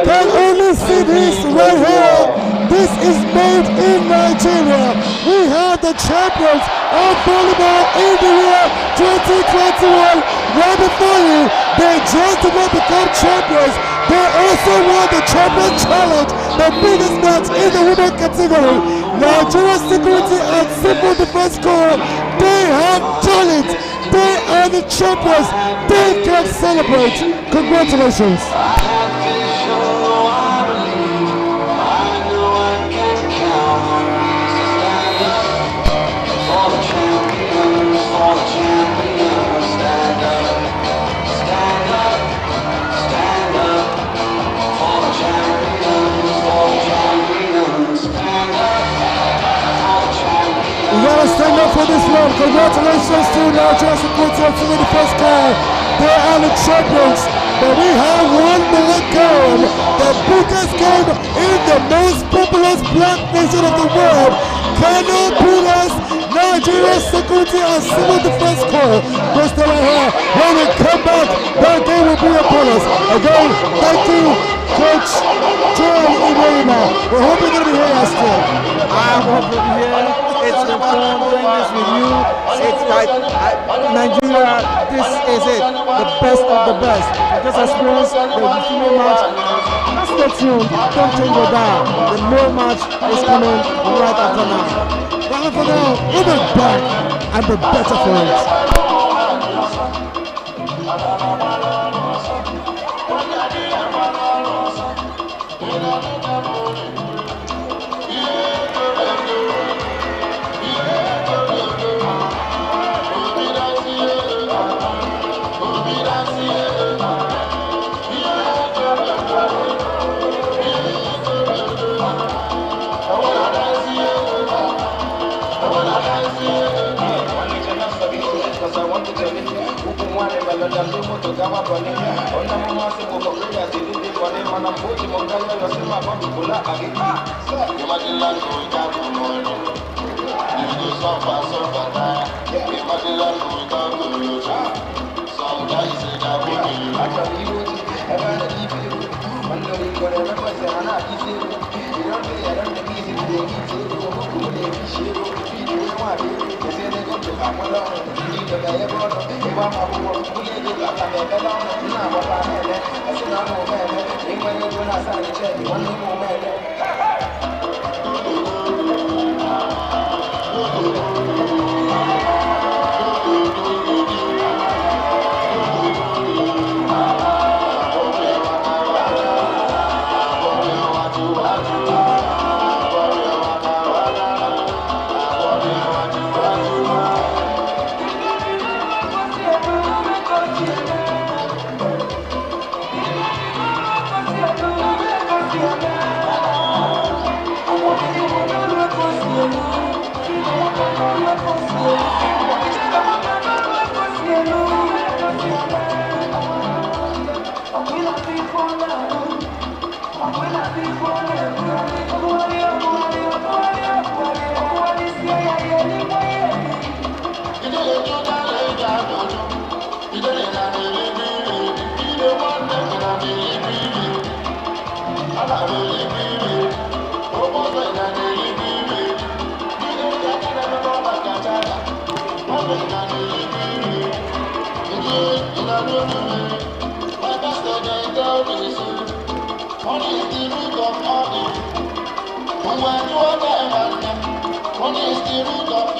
can only see this right here. This is made in Nigeria. We have the champions of volleyball in the year 2021. Right before you, they just did not become champions. They also won the Champions Challenge, the biggest match in the women category. Nigeria Security and Civil Defense Corps, they have done it. They are the champions. They can celebrate. Congratulations. We gotta stand up for this one. Congratulations to Nigeria Security and Civil Defense Corps. They are the champions. But we have one more game. The biggest game in the most populous black nation of the world. Cannot beat us. Nigeria Security and Civil Defense Corps. Just stay right here. When we come back, that game will be upon us. Again, thank you, Coach John Ibrahima. We're hoping you're going to be here still. I hope you'll be here. It's been fun doing this with you. It's like Nigeria, this is it. The best of the best. Just experience the female match. Stay tuned. Don't change your dial. The male match is coming right after now. But for now, we'll be back and be better for it. Money is the root of